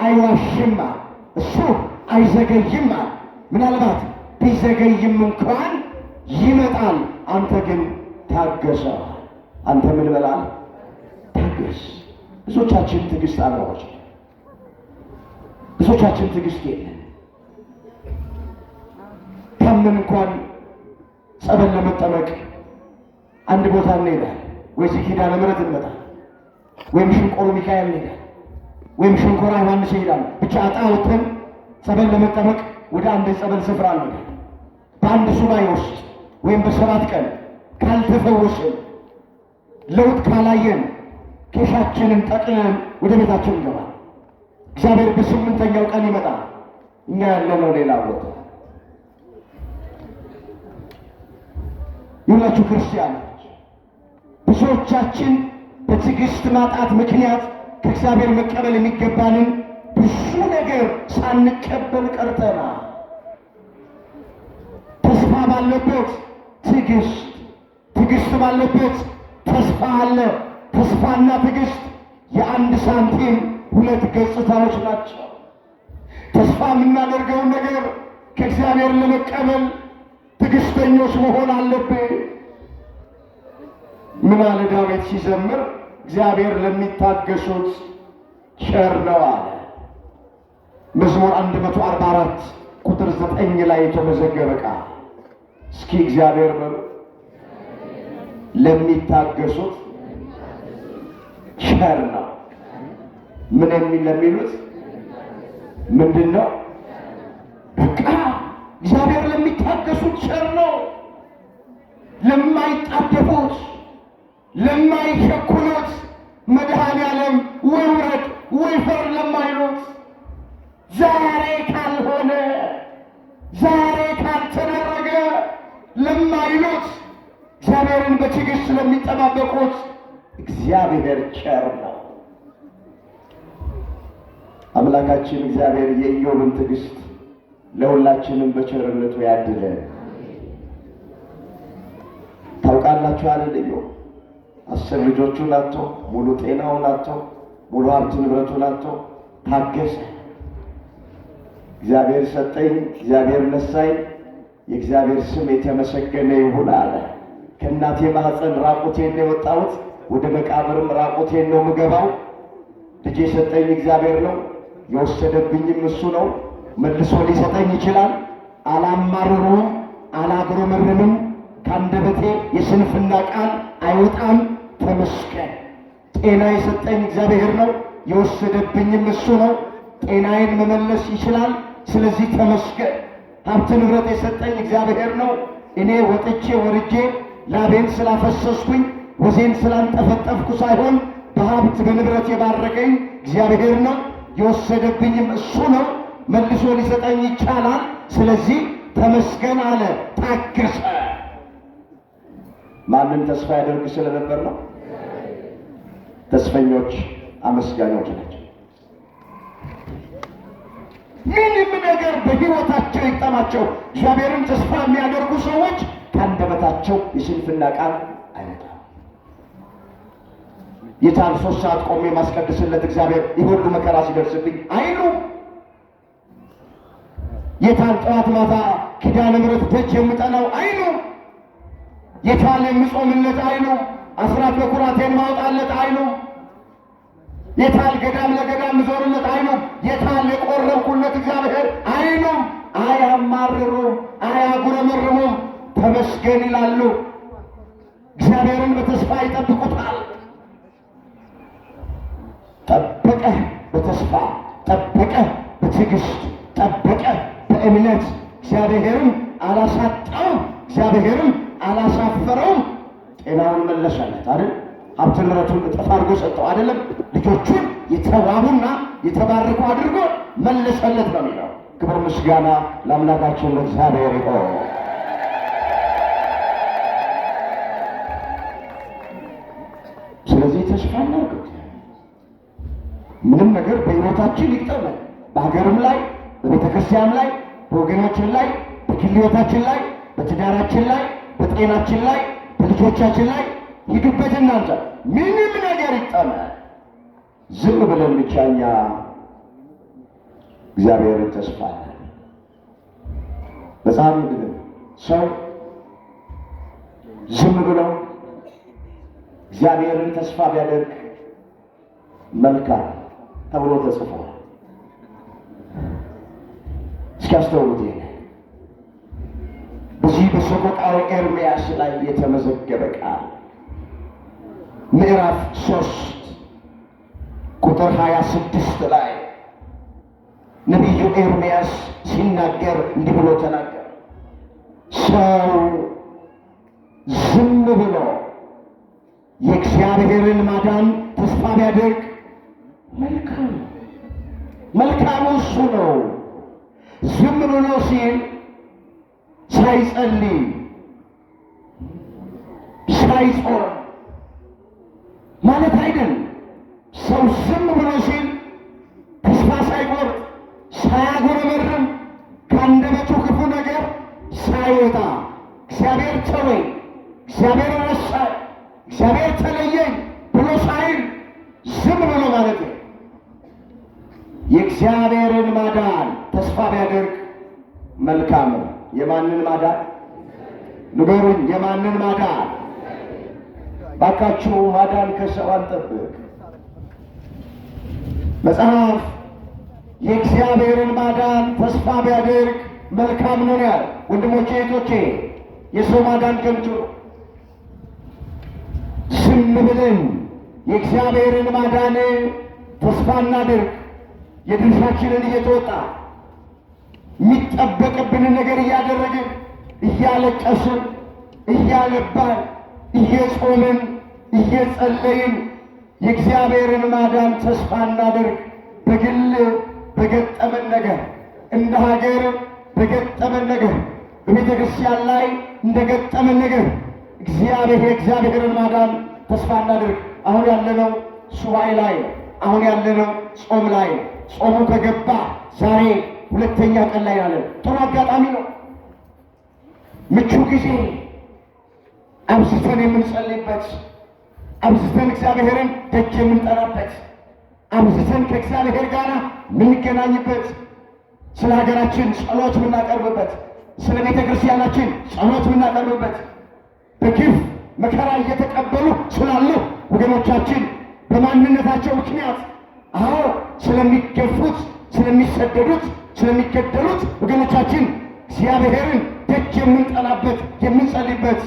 አይዋሽም አለ። እሱ አይዘገይም አለ። ምናልባት ቢዘገይም እንኳን ይመጣል። አንተ ግን ታገሰ። አንተ ምን በላል? ታገስ። ብዙዎቻችን ትዕግስት አልባዎች፣ ብዙዎቻችን ትዕግስት የለን። ታመን እንኳን ጸበል ለመጠመቅ አንድ ቦታ እንሄዳለን። ወይዚህ ኪዳነ ምሕረት እንመጣለን፣ ወይም ሽንቆሮ ሚካኤል እንሄዳለን፣ ወይም ሸንኮራ ዮሐንስ ይሄዳል። ብቻ ዕጣ ወጥተን ጸበል ለመጠመቅ ወደ አንድ ጸበል ስፍራ እንሄዳለን። በአንድ ሱባኤ ውስጥ ወይም በ7 ቀን ካልተፈወስን፣ ለውጥ ካላየን ኬሻችንን ጠቅልለን ወደ ቤታችን እንገባል። እግዚአብሔር በ8ኛው ቀን ይመጣል። እኛ ያለነው ሌላ ቦታ። ሁላችሁ ክርስቲያኖች፣ ብዙዎቻችን በትዕግስት ማጣት ምክንያት ከእግዚአብሔር መቀበል የሚገባንን ብዙ ነገር ሳንቀበል ቀርተናል። ተስፋ ባለበት ትዕግስት ባለበት ተስፋ አለ። ተስፋና ትዕግስት የአንድ ሳንቲም 2 ገጽታዎች ናቸው። ተስፋ የምናደርገውን ነገር ከእግዚአብሔር ለመቀበል ትዕግስተኞች መሆን አለብን። ምን አለ ዳዊት ሲዘምር? እግዚአብሔር ለሚታገሱት ቸር ነው አለ። መዝሙር 144 ቁጥር 9 ላይ የተመዘገበ ቃል። እስኪ እግዚአብሔር ለሚታገሱት ቸር ነው። ምን ለሚሉት ምንድን ነው? በቃ እግዚአብሔር ለሚታገሱት ቸር ነው። ለማይጣደፉት፣ ለማይሸኩሉት፣ መድኃኔዓለም ወይ ውረድ ወይ ፈር ለማይሉት፣ ዛሬ ካልሆነ ዛሬ ካልተደረገ ለማይሉት፣ እግዚአብሔርን በትዕግስት ለሚጠባበቁት እግዚአብሔር ቸር ነው። አምላካችን እግዚአብሔር የኢዮብን ትዕግስት ለሁላችንም በቸርነቱ ያድለን። ታውቃላችሁ አይደል? ኢዮብ 10 ልጆቹን አጥቶ፣ ሙሉ ጤናውን አጥቶ፣ ሙሉ ሀብት ንብረቱን አጥቶ ታገሰ። እግዚአብሔር ሰጠኝ፣ እግዚአብሔር ነሳኝ፣ የእግዚአብሔር ስም የተመሰገነ ይሁን አለ። ከእናቴ ማኅፀን ራቁቴን ነው የወጣሁት፣ ወደ መቃብርም ራቁቴን ነው የምገባው። ልጄ የሰጠኝ እግዚአብሔር ነው፣ የወሰደብኝም እሱ ነው። መልሶ ሊሰጠኝ ይችላል። አላማርሩም፣ አላጉረመርምም። ከአንደበቴ የስንፍና ቃል አይወጣም። ተመስገን። ጤና የሰጠኝ እግዚአብሔር ነው፣ የወሰደብኝም እሱ ነው። ጤናዬን መመለስ ይችላል። ስለዚህ ተመስገን። ሀብት ንብረት የሰጠኝ እግዚአብሔር ነው። እኔ ወጥቼ ወርጄ ላቤን ስላፈሰስኩኝ ወዜን ስላንጠፈጠፍኩ ሳይሆን በሀብት በንብረት የባረከኝ እግዚአብሔር ነው። የወሰደብኝም እሱ ነው። መልሶ ሊሰጠኝ ይቻላል። ስለዚህ ተመስገን አለ፣ ታገሰ። ማንም ተስፋ ያደርግ ስለነበር ነው። ተስፈኞች አመስጋኞች ናቸው። ምንም ነገር በሕይወታቸው ይጠማቸው እግዚአብሔርን ተስፋ የሚያደርጉ ሰዎች ከአንደበታቸው የስንፍና ቃል አይወጣም። የታል 3 ሰዓት ቆሜ ማስቀድስለት እግዚአብሔር ይህ ሁሉ መከራ ሲደርስብኝ አይሉ። የታል ጠዋት ማታ ኪዳነ ምሕረት ደጅ የምጠናው አይሉ። የታል የምጾምለት አይሉ። አስራት በኩራቴን ማውጣለት አይሉ። የታል ገዳም ለገዳም ዞርለት አይሉ። የታል የቆረብኩለት እግዚአብሔር አይሉ። አያማርሩም፣ አያጉረመርሙም፣ ተመስገን ይላሉ። እግዚአብሔርን በተስፋ ይጠብቁታል። ጠበቀ በተስፋ ጠበቀ፣ በትዕግስት ጠበቀ፣ በእምነት እግዚአብሔርም አላሳጣውም፣ እግዚአብሔርም አላሳፈረውም። ጤናውን መለሰለት አይደል? ሀብት ንብረቱን እጥፍ አድርጎ ሰጠው አይደለም? ልጆቹን የተዋቡና የተባረኩ አድርጎ መለሰለት ነው የሚለው። ክብር ምስጋና ለአምላካችን ለእግዚአብሔር ይሁን። ስለዚህ ተስፋ እናድርግ። ምንም ነገር በሕይወታችን ይግጠመን፣ በሀገርም ላይ በቤተ ክርስቲያን ላይ በወገናችን ላይ በግል ሕይወታችን ላይ በትዳራችን ላይ በጤናችን ላይ በልጆቻችን ላይ ሂዱበት እናንተ ምንም ነገር ይግጠመን፣ ዝም ብለን ብቻ እኛ እግዚአብሔርን ተስፋ አለን። በጣም ግን ሰው ዝም ብለው እግዚአብሔርን ተስፋ ቢያደርግ መልካም ተብሎ ተጽፏል። እስኪ አስተውሉት። ይሄ በዚህ በሰቆቃወ ኤርምያስ ላይ የተመዘገበ ቃል ምዕራፍ 3 ቁጥር 26 ላይ ነቢዩ ኤርምያስ ሲናገር እንዲህ ብሎ ተናገረ። ሰው ዝም ብሎ የእግዚአብሔርን ማዳን ተስፋ ቢያደርግ መልካም መልካሙ እሱ ነው። ዝም ብሎ ሲል ሳይጸልይ ሳይጾም ማለት አይደለም። ሰው ዝም ብሎ ሲል ተስፋ ሳይቆርጥ ሳያጉረመርም ከአንደበቱ ክፉ ነገር ሳይወጣ እግዚአብሔር ተወኝ፣ እግዚአብሔር ረሳኝ፣ እግዚአብሔር ተለየኝ ብሎ ሳይል ዝም ብሎ ማለት ነው። የእግዚአብሔርን ማዳን ተስፋ ቢያደርግ መልካም ነው። የማንን ማዳን ንገሩኝ? የማንን ማዳን? ባካችሁ ማዳን ከሰው አንጠብቅ። መጽሐፍ የእግዚአብሔርን ማዳን ተስፋ ቢያደርግ መልካም ነው ያለ። ወንድሞቼ እህቶቼ፣ የሰው ማዳን ከንቱ ነው። ዝም ብለን የእግዚአብሔርን ማዳን ተስፋ እናድርግ። የድርሻችንን እየተወጣ የሚጠበቅብንን ነገር እያደረግን እያለቀስን እያነባን እየጾምን እየጸለይን የእግዚአብሔርን ማዳን ተስፋ እናድርግ። በግል በገጠመን ነገር፣ እንደ ሀገር በገጠመን ነገር፣ በቤተ ክርስቲያን ላይ እንደገጠመን ነገር የእግዚአብሔርን ማዳን ተስፋ እናድርግ። አሁን ያለነው ሱባኤ ላይ ነው። አሁን ያለነው ጾም ላይ ነው። ጾሙ ከገባ ዛሬ 2ኛ ቀን ላይ ያለን ጥሩ አጋጣሚ ነው። ምቹ ጊዜ፣ አብዝተን የምንጸልይበት፣ አብዝተን እግዚአብሔርን ደጅ የምንጠራበት፣ አብዝተን ከእግዚአብሔር ጋር የምንገናኝበት፣ ስለ ሀገራችን ጸሎት የምናቀርብበት፣ ስለ ቤተ ክርስቲያናችን ጸሎት የምናቀርብበት፣ በግፍ መከራ እየተቀበሉ ስላሉ ወገኖቻችን በማንነታቸው ምክንያት ስለሚገፉት፣ ስለሚሰደዱት፣ ስለሚገደሉት ወገኖቻችን እግዚአብሔርን ደጅ የምንጠላበት የምንጸልይበት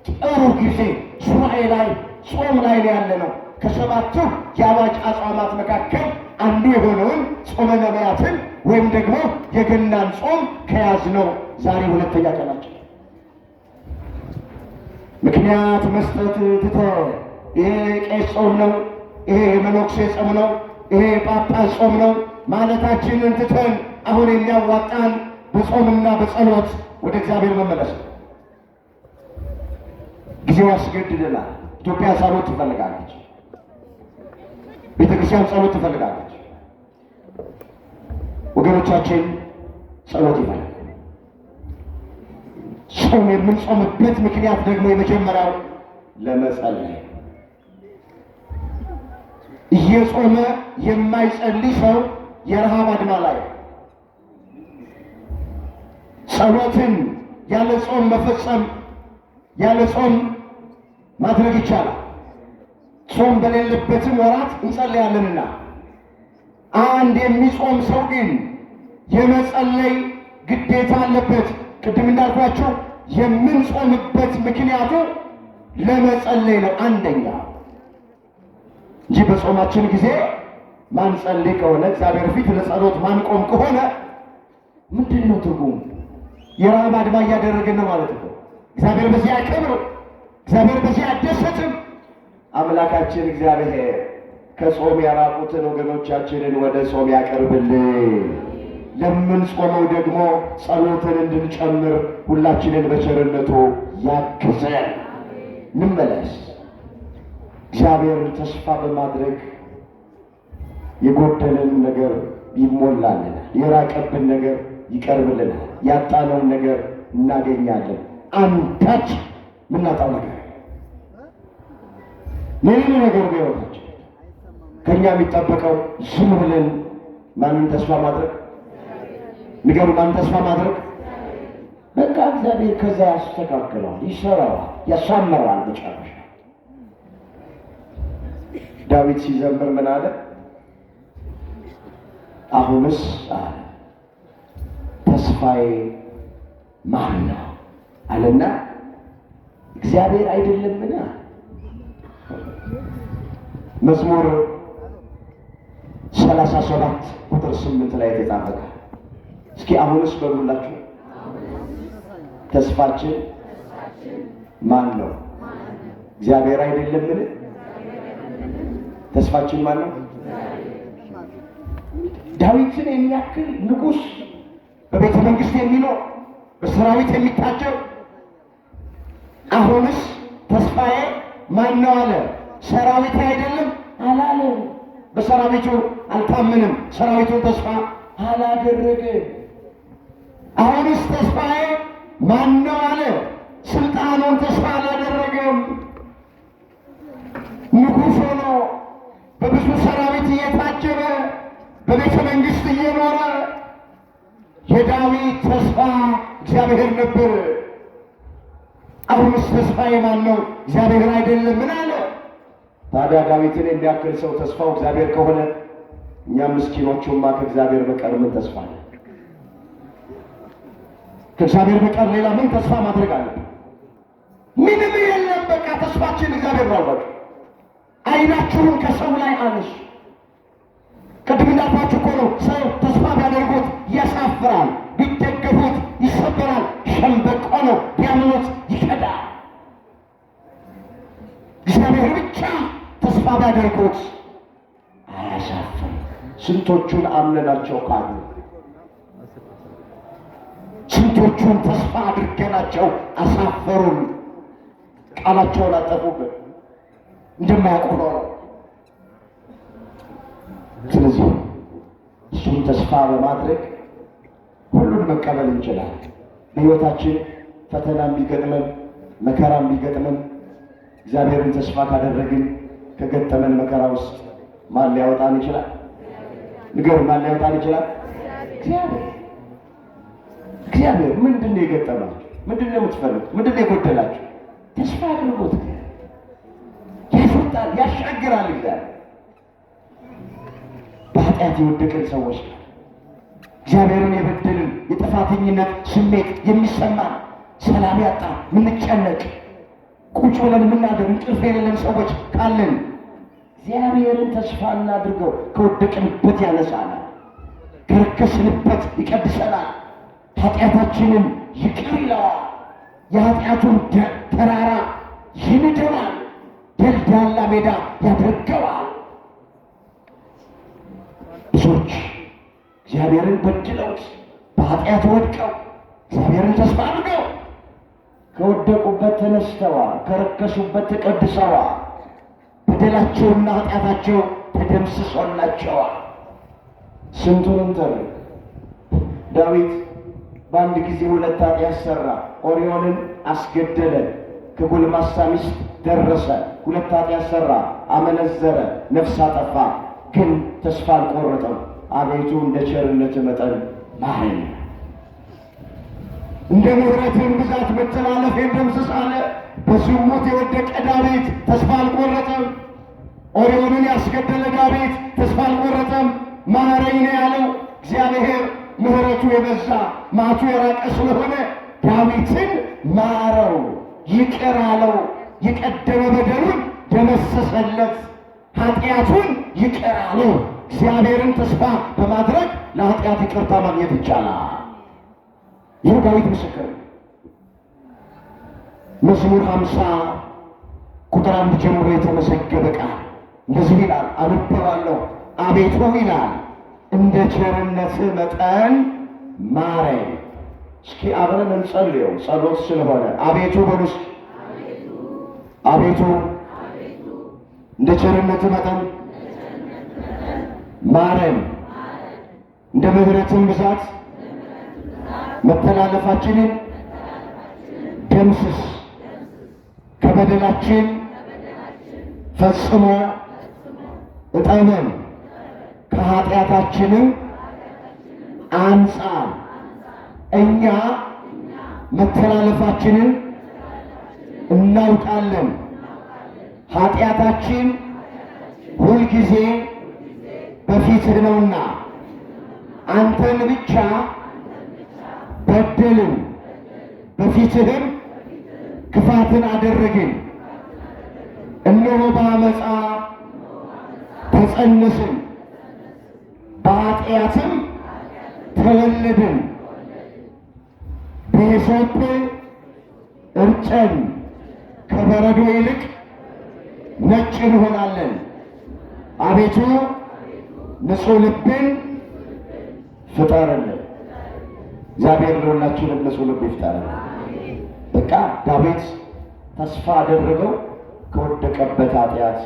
ጥሩ ጊዜ ሱባኤ ላይ ጾም ላይ ያለ ነው። ከ7ቱ የአዋጅ አጽዋማት መካከል አንዱ የሆነውን ጾመ ነቢያትን ወይም ደግሞ የገናን ጾም ከያዝነው ዛሬ 2ኛ ቀናችን። ምክንያት መስጠት ትተን ይሄ ቄስ ጾም ነው፣ ይሄ የመነኩሴ ጾም ነው፣ ይሄ ጳጳስ ጾም ነው ማለታችንን ትተን አሁን የሚያዋጣን በጾምና በጸሎት ወደ እግዚአብሔር መመለስ ነው። ጊዜው ያስገድደናል። ኢትዮጵያ ጸሎት ትፈልጋለች። ቤተክርስቲያን ጸሎት ትፈልጋለች። ወገኖቻችን ጸሎት ይፈልጋል። ጾም የምንጾምበት ምክንያት ደግሞ የመጀመሪያው ለመጸለይ። እየጾመ የማይጸልይ ሰው የረሃብ አድማ ላይ። ጸሎትን ያለ ጾም መፈጸም ያለ ጾም ማድረግ ይቻላል። ጾም በሌለበትም ወራት እንጸልያለንና፣ አንድ የሚጾም ሰው ግን የመጸለይ ግዴታ አለበት። ቅድም እንዳልኳቸው የምንጾምበት ምክንያቱ ለመጸለይ ነው አንደኛ እንጂ በጾማችን ጊዜ ማንጸልይ ከሆነ እግዚአብሔር ፊት ለጸሎት ማንቆም ከሆነ ምንድን ነው ትርጉሙ? የረሃብ አድማ እያደረግን ነው ማለት ነው። እግዚአብሔር በዚህ አይከብርም። እግዚአብሔር በዚህ አይደሰትም። አምላካችን እግዚአብሔር ከጾም ያራቁትን ወገኖቻችንን ወደ ጾም ያቀርብልን። ለምንጾመው ደግሞ ጸሎትን እንድንጨምር ሁላችንን በቸርነቱ ያግዘን። እንመለስ። እግዚአብሔርን ተስፋ በማድረግ የጎደለን ነገር ይሞላልናል፣ የራቀብን ነገር ይቀርብልናል፣ ያጣነውን ነገር እናገኛለን። አንዳች ምናጣው ነገር ምንም ነገር በሕይወታችን ከእኛ የሚጠበቀው ዝም ብለን ማንን ተስፋ ማድረግ? ንገሩ፣ ማንን ተስፋ ማድረግ? በቃ እግዚአብሔር ከዛ ያስተካክለዋል፣ ይሰራዋል፣ ያሳምረዋል። መጨረሻ ዳዊት ሲዘምር ምን አለ? አሁንስ አለ ተስፋዬ ማን ነው አለና እግዚአብሔር አይደለምን? መዝሙር 37 ቁጥር 8 ላይ የተጻፈ እስኪ አሁንስ በሉላችሁ። ተስፋችን ማን ነው? እግዚአብሔር አይደለምን? ተስፋችን ማን ነው? ዳዊትን የሚያክል ንጉሥ በቤተ መንግስት የሚኖር በሰራዊት የሚታጀብ አሁንስ ተስፋዬ ማን ነው አለ። ሰራዊት አይደለም አላለም። በሰራዊቱ አልታመንም። ሰራዊቱን ተስፋ አላደረገም። አሁንስ ተስፋዬ ማን ነው አለ። ስልጣኑን ተስፋ አላደረገም። ንጉሥ ሆኖ በብዙ ሰራዊት እየታጀበ በቤተ መንግስት እየኖረ የዳዊት ተስፋ እግዚአብሔር ነበር። አሁንስ ተስፋዬ ማን ነው? እግዚአብሔር አይደለም ምን አለ። ታዲያ ዳዊትን የሚያክል ሰው ተስፋው እግዚአብሔር ከሆነ እኛም ምስኪኖቹማ ከእግዚአብሔር በቀር ምን ተስፋ አለ? ከእግዚአብሔር በቀር ሌላ ምን ተስፋ ማድረግ አለ? ምንም የለም። በቃ ተስፋችን እግዚአብሔር ነው። በቃ አይናችሁን ከሰው ላይ አነሱ። ቅድም እንዳልኳችሁ እኮ ነው። ሰው ተስፋ ቢያደርጉት ያሳፍራል፣ ቢደገፉት ይሰበራል። ሸምበቆ ነው፣ ቢያምኑት ይከዳል። እግዚአብሔር ብቻ ተስፋ ቢያደርጉት አያሳፍርም። ስንቶቹን አምነናቸው ካሉ፣ ስንቶቹን ተስፋ አድርገናቸው አሳፈሩን። ቃላቸውን አጠፉብን እንደማያውቁ ነው። ስለዚህ እሱን ተስፋ በማድረግ ሁሉን መቀበል እንችላለን። በሕይወታችን ፈተና ቢገጥመን መከራ ቢገጥመን እግዚአብሔርን ተስፋ ካደረግን ከገጠመን መከራ ውስጥ ማን ሊያወጣን ይችላል? ንገሩ፣ ማን ሊያወጣን ይችላል? እግዚአብሔር። እግዚአብሔር ምንድን ነው የገጠማችሁ? ምንድን ነው የምትፈልጉት? ምንድን ነው የጎደላችሁ? ተስፋ አድርጉት። ያስወጣል፣ ያሻግራል። እግዚአብሔር በኃጢአት የወደቅን ሰዎች እግዚአብሔርን የበደልን የጥፋተኝነት ስሜት የሚሰማን ሰላም ያጣ ምንጨነቅ ቁጭ ብለን የምናደር እንቅልፍ የሌለን ሰዎች ካለን እግዚአብሔርን ተስፋ እናድርገው። ከወደቅንበት ያነሳናል፣ ከረከስንበት ይቀድሰናል፣ ኃጢአታችንን ይቅር ይለዋል፣ የኃጢአቱን ተራራ ይንደዋል፣ ደልዳላ ሜዳ ያደርገዋል። ብዙዎች እግዚአብሔርን በድለውት በኃጢአት ወድቀው እግዚአብሔርን ተስፋ አድርገው ከወደቁበት ተነስተዋል፣ ከረከሱበት ተቀድሰዋል፣ በደላቸውና ኃጢአታቸው ተደምስሶላቸዋል። ስንቱንም ተርክ። ዳዊት በአንድ ጊዜ 2 ኃጢአት ሠራ። ኦርዮንን አስገደለ፣ ከጎልማሳ ሚስት ደረሰ። 2 ኃጢአት ሠራ፣ አመነዘረ፣ ነፍስ አጠፋ። ግን ተስፋ አልቆረጠም። አቤቱ እንደ ቸርነት መጠን ማረኝ፣ እንደ ምሕረትህም ብዛት መተላለፌን ደምስስ አለ። በዝሙት የወደቀ ዳዊት ተስፋ አልቆረጠም። ኦርዮንን ያስገደለ ዳዊት ተስፋ አልቆረጠም። ማረኝ ነው ያለው። እግዚአብሔር ምሕረቱ የበዛ መዓቱ የራቀ ስለሆነ ዳዊትን ማረው፣ ይቅር አለው። የቀደመ በደሉን ደመሰሰለት፣ ኃጢአቱን ይቅር አለው። እግዚአብሔርን ተስፋ በማድረግ ለኃጢአት ይቅርታ ማግኘት ይቻላል። ይህ ዳዊት ምስክር። መዝሙር 50 ቁጥር 1 ጀምሮ የተመሰገበ ቃል እንደዚህ ይላል፣ አነበዋለሁ። አቤቱ ይላል እንደ ቸርነትህ መጠን ማረኝ። እስኪ አብረን እንጸልየው፣ ጸሎት ስለሆነ አቤቱ በሉስ። አቤቱ እንደ ቸርነትህ መጠን ማረን፣ እንደ ምሕረትህም ብዛት መተላለፋችንን ደምስስ፣ ከበደላችን ፈጽሞ እጠበን፣ ከኃጢአታችንም አንጻን። እኛ መተላለፋችንን እናውቃለን፣ ኃጢአታችን ሁልጊዜ በፊትህ ነውና አንተን ብቻ በደልን፣ በፊትህም ክፋትን አደረግን። እነሆ በአመፃ ተጸነስን፣ በኃጢአትም ተወለድን። በሂሶጵ እርጨን፣ ከበረዶ ይልቅ ነጭ እንሆናለን። አቤቱ ንጹሕ ልብን ፍጠርልን። እግዚአብሔር ለሁላችንም ንጹሕ ልብ ይፍጠርልን። በቃ ዳዊት ተስፋ አደረገው። ከወደቀበት ኃጢአት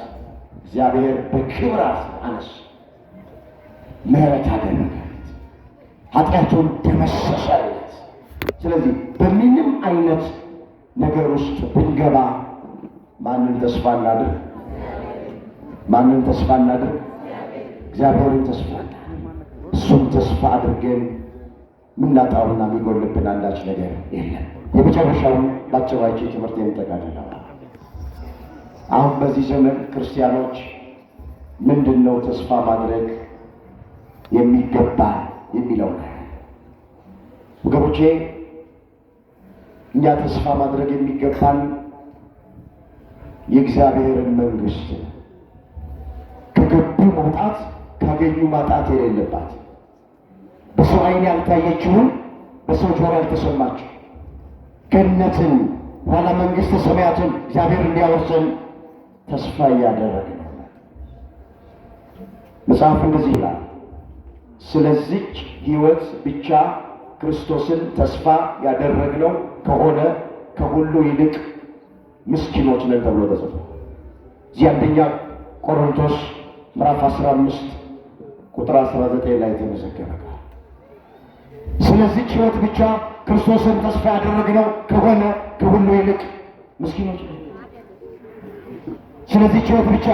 እግዚአብሔር በክብራት አነስ፣ ምሕረት አደረገለት፣ ኃጢአቱን ደመሰሰለት። ስለዚህ በምንም አይነት ነገር ውስጥ ብንገባ ማንን ተስፋ እናድርግ? ማንን ተስፋ እናድርግ? እግዚአብሔርን ተስፋ እናድርግ። እሱም ተስፋ አድርገን ምናጣውና የሚጎልብን አንዳች ነገር የለም። የመጨረሻውን ባጭባጭ ትምህርት የሚጠቃልለው አሁን በዚህ ዘመን ክርስቲያኖች ምንድን ነው ተስፋ ማድረግ የሚገባ የሚለው ነው። ወገኖቼ እኛ ተስፋ ማድረግ የሚገባን የእግዚአብሔርን መንግሥት፣ ከገቡ መውጣት ካገኙ ማጣት የሌለባት፣ በሰው ዓይን ያልታየችውን በሰው ጆሮ ያልተሰማችው ገነትን ኋላ መንግሥተ ሰማያትን እግዚአብሔር እንዲያወርሰን ተስፋ እያደረግን ነው። መጽሐፍ እንደዚህ ይላል፣ ስለዚች ሕይወት ብቻ ክርስቶስን ተስፋ ያደረግነው ከሆነ ከሁሉ ይልቅ ምስኪኖች ነን ተብሎ ተጽፏል። እዚህ አንደኛ ቆሮንቶስ ምዕራፍ 15 ቁጥር 19 ላይ የተመዘገበ ቃል። ስለዚች ሕይወት ብቻ ክርስቶስን ተስፋ ያደረግነው ከሆነ ከሁሉ ይልቅ ምስኪኖች ነን። ስለዚች ሕይወት ብቻ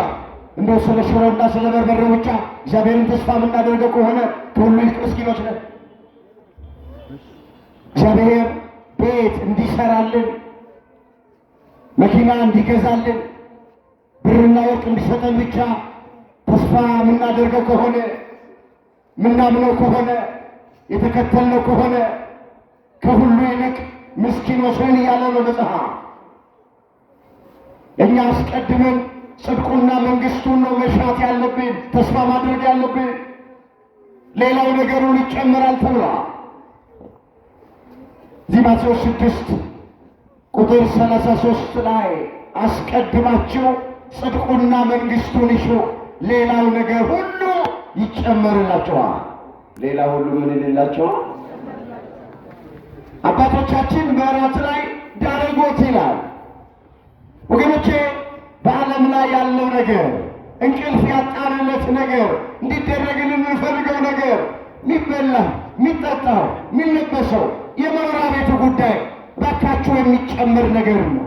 እንደው ስለ ሽሮና ስለ በርበሬ ብቻ እግዚአብሔርን ተስፋ የምናደርገው ከሆነ ከሁሉ ይልቅ ምስኪኖች ነን። እግዚአብሔር ቤት እንዲሰራልን፣ መኪና እንዲገዛልን፣ ብርና ወርቅ እንዲሰጠን ብቻ ተስፋ የምናደርገው ከሆነ፣ ምናምነው ከሆነ፣ የተከተልነው ከሆነ ከሁሉ ይልቅ ምስኪኖች ነን እያለ ነው መጽሐፍ። እኛ አስቀድመን ጽድቁና መንግሥቱን ነው መሻት ያለብን፣ ተስፋ ማድረግ ያለብን። ሌላው ነገሩን ይጨምራል ተብሏል። እዚህ ማቴዎስ 6 ቁጥር 33 ላይ አስቀድማችሁ ጽድቁና መንግሥቱን እሹ፣ ሌላው ነገር ሁሉ ይጨመርላችኋል። ሌላ ሁሉ ምን ይላቸዋል? አባቶቻችን በራት ላይ ዳረጎት ይላል። ወገኖቼ በዓለም ላይ ያለው ነገር እንቅልፍ ያጣንለት ነገር እንዲደረግልን የምንፈልገው ነገር የሚበላ የሚጠጣው የሚለበሰው የመኖሪያ ቤቱ ጉዳይ ባካችሁ የሚጨምር ነገር ነው።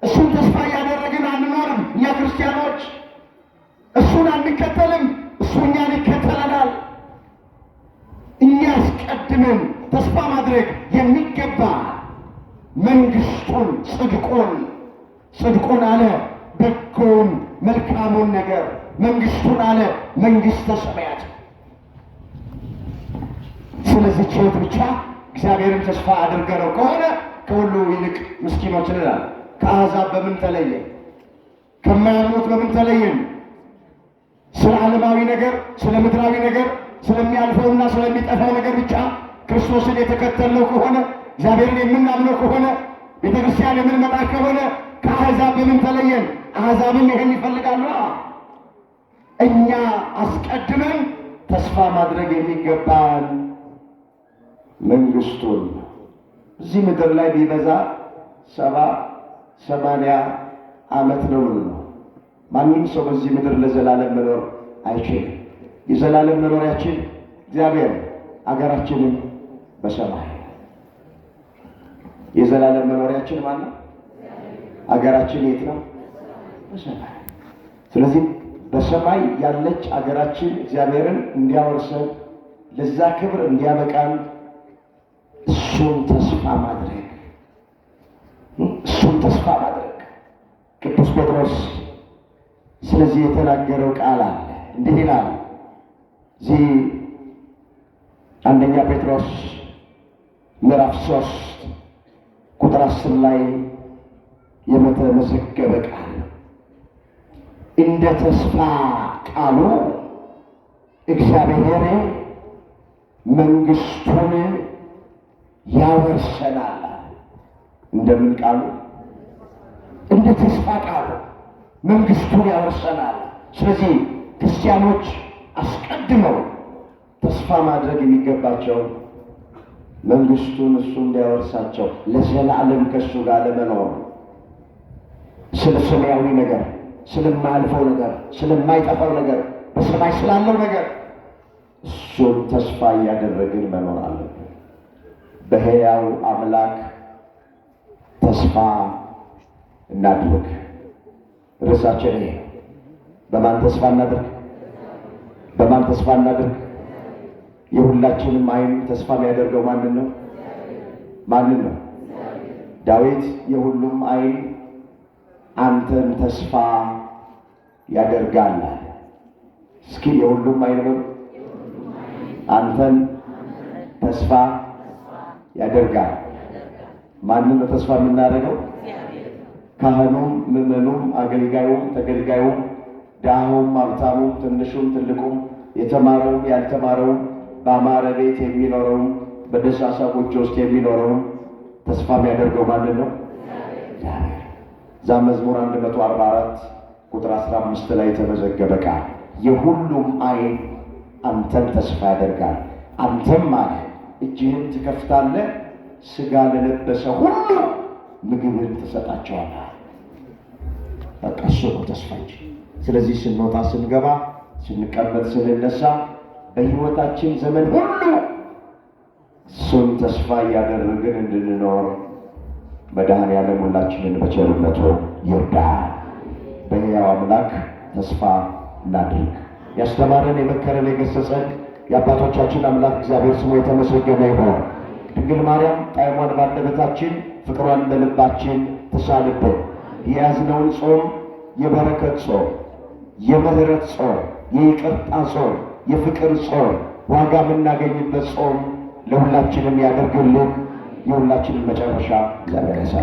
እሱን ተስፋ እያደረግን አንኖርም። እኛ ክርስቲያኖች እሱን አንከተልም፣ እሱ እኛን ይከተለናል። እኛ አስቀድመን ተስፋ ማድረግ የሚገባ መንግስቱን፣ ጽድቁን አለ በጎውን መልካሙን ነገር፣ መንግስቱን አለ መንግስተ ሰማያት። ስለዚህ ችሎት ብቻ እግዚአብሔርን ተስፋ አድርገነው ከሆነ ከሁሉ ይልቅ ምስኪኖች እንላለን። ከአሕዛብ በምን ተለየን? ከማያምኑት በምን ተለየን? ስለ ዓለማዊ ነገር፣ ስለ ምድራዊ ነገር፣ ስለሚያልፈውና ስለሚጠፋው ነገር ብቻ ክርስቶስን የተከተልነው ከሆነ፣ እግዚአብሔርን የምናምነው ከሆነ፣ ቤተ ክርስቲያን የምንመጣ ከሆነ ከአሕዛብ በምን ተለየን? አሕዛብም ይህን ይፈልጋሉ። እኛ አስቀድመን ተስፋ ማድረግ የሚገባን መንግስቱን እዚህ ምድር ላይ ቢበዛ 70-80 ዓመት ነው። ማንም ሰው በዚህ ምድር ለዘላለም መኖር አይችልም። የዘላለም መኖሪያችን እግዚአብሔር፣ አገራችንም በሰማይ። የዘላለም መኖሪያችን ማለት አገራችን የት ነው? በሰማይ። ስለዚህ በሰማይ ያለች አገራችን እግዚአብሔርን እንዲያወርሰን ለዛ ክብር እንዲያበቃን እሱን ተስፋ ማድረግ ቅዱስ ጴጥሮስ ስለዚህ የተናገረው ቃል አለ። እንዲህ ይላል እዚህ አንደኛ ጴጥሮስ ምዕራፍ 3 ቁጥር 10 ላይ የተመዘገበ ቃል እንደ ተስፋ ቃሉ እግዚአብሔር መንግስቱን ያወርሰናል። እንደምን ቃሉ? እንደ ተስፋ ቃሉ መንግስቱን ያወርሰናል። ስለዚህ ክርስቲያኖች አስቀድመው ተስፋ ማድረግ የሚገባቸው መንግስቱን እሱ እንዲያወርሳቸው ለዘላለም ከእሱ ጋር ለመኖር፣ ስለ ሰማያዊ ነገር፣ ስለማያልፈው ነገር፣ ስለማይጠፋው ነገር፣ በሰማይ ስላለው ነገር እሱን ተስፋ እያደረግን መኖር አለብን። በሕያው አምላክ ተስፋ እናድርግ። ርዕሳችን ይሄ ነው። በማን ተስፋ እናድርግ? በማን ተስፋ እናድርግ? የሁላችንም ዓይን ተስፋ የሚያደርገው ማንን ነው? ማንን ነው? ዳዊት የሁሉም ዓይን አንተን ተስፋ ያደርጋል። እስኪ የሁሉም ዓይን ነው አንተን ተስፋ ያደርጋል። ማንን ነው ተስፋ የምናደርገው? ካህኑም፣ ምዕመኑም፣ አገልጋዩም፣ ተገልጋዩም፣ ድሃውም፣ ሀብታሙም፣ ትንሹም፣ ትልቁም፣ የተማረውም፣ ያልተማረውም፣ በአማረ ቤት የሚኖረውም፣ በደሳሳ ጎጆ ውስጥ የሚኖረውም ተስፋ የሚያደርገው ማንን ነው? እዛ መዝሙር 144 ቁጥር 15 ላይ የተመዘገበ ቃል የሁሉም ዓይን አንተን ተስፋ ያደርጋል። አንተም አለ እጅህን ትከፍታለህ፣ ሥጋ ለለበሰ ሁሉ ምግብን ትሰጣቸዋለህ። በቃ እሱ ነው ተስፋችን። ስለዚህ ስንወጣ፣ ስንገባ፣ ስንቀመጥ፣ ስንነሳ በሕይወታችን ዘመን ሁሉ እሱን ተስፋ እያደረግን እንድንኖር መድኃኔዓለም ሁላችንን በቸርነቱ ይርዳል። በሕያው አምላክ ተስፋ እናድርግ። ያስተማረን፣ የመከረን፣ የገሰጸን የአባቶቻችን አምላክ እግዚአብሔር ስሙ የተመሰገነ ይሁን። ድንግል ማርያም ጣዕሟን ባንደበታችን ፍቅሯን በልባችን ትሳልብን። የያዝነውን ጾም የበረከት ጾም፣ የምህረት ጾም፣ የይቅርታ ጾም፣ የፍቅር ጾም፣ ዋጋ የምናገኝበት ጾም ለሁላችንም ያደርግልን። የሁላችንን መጨረሻ እግዚአብሔር ያሳያል።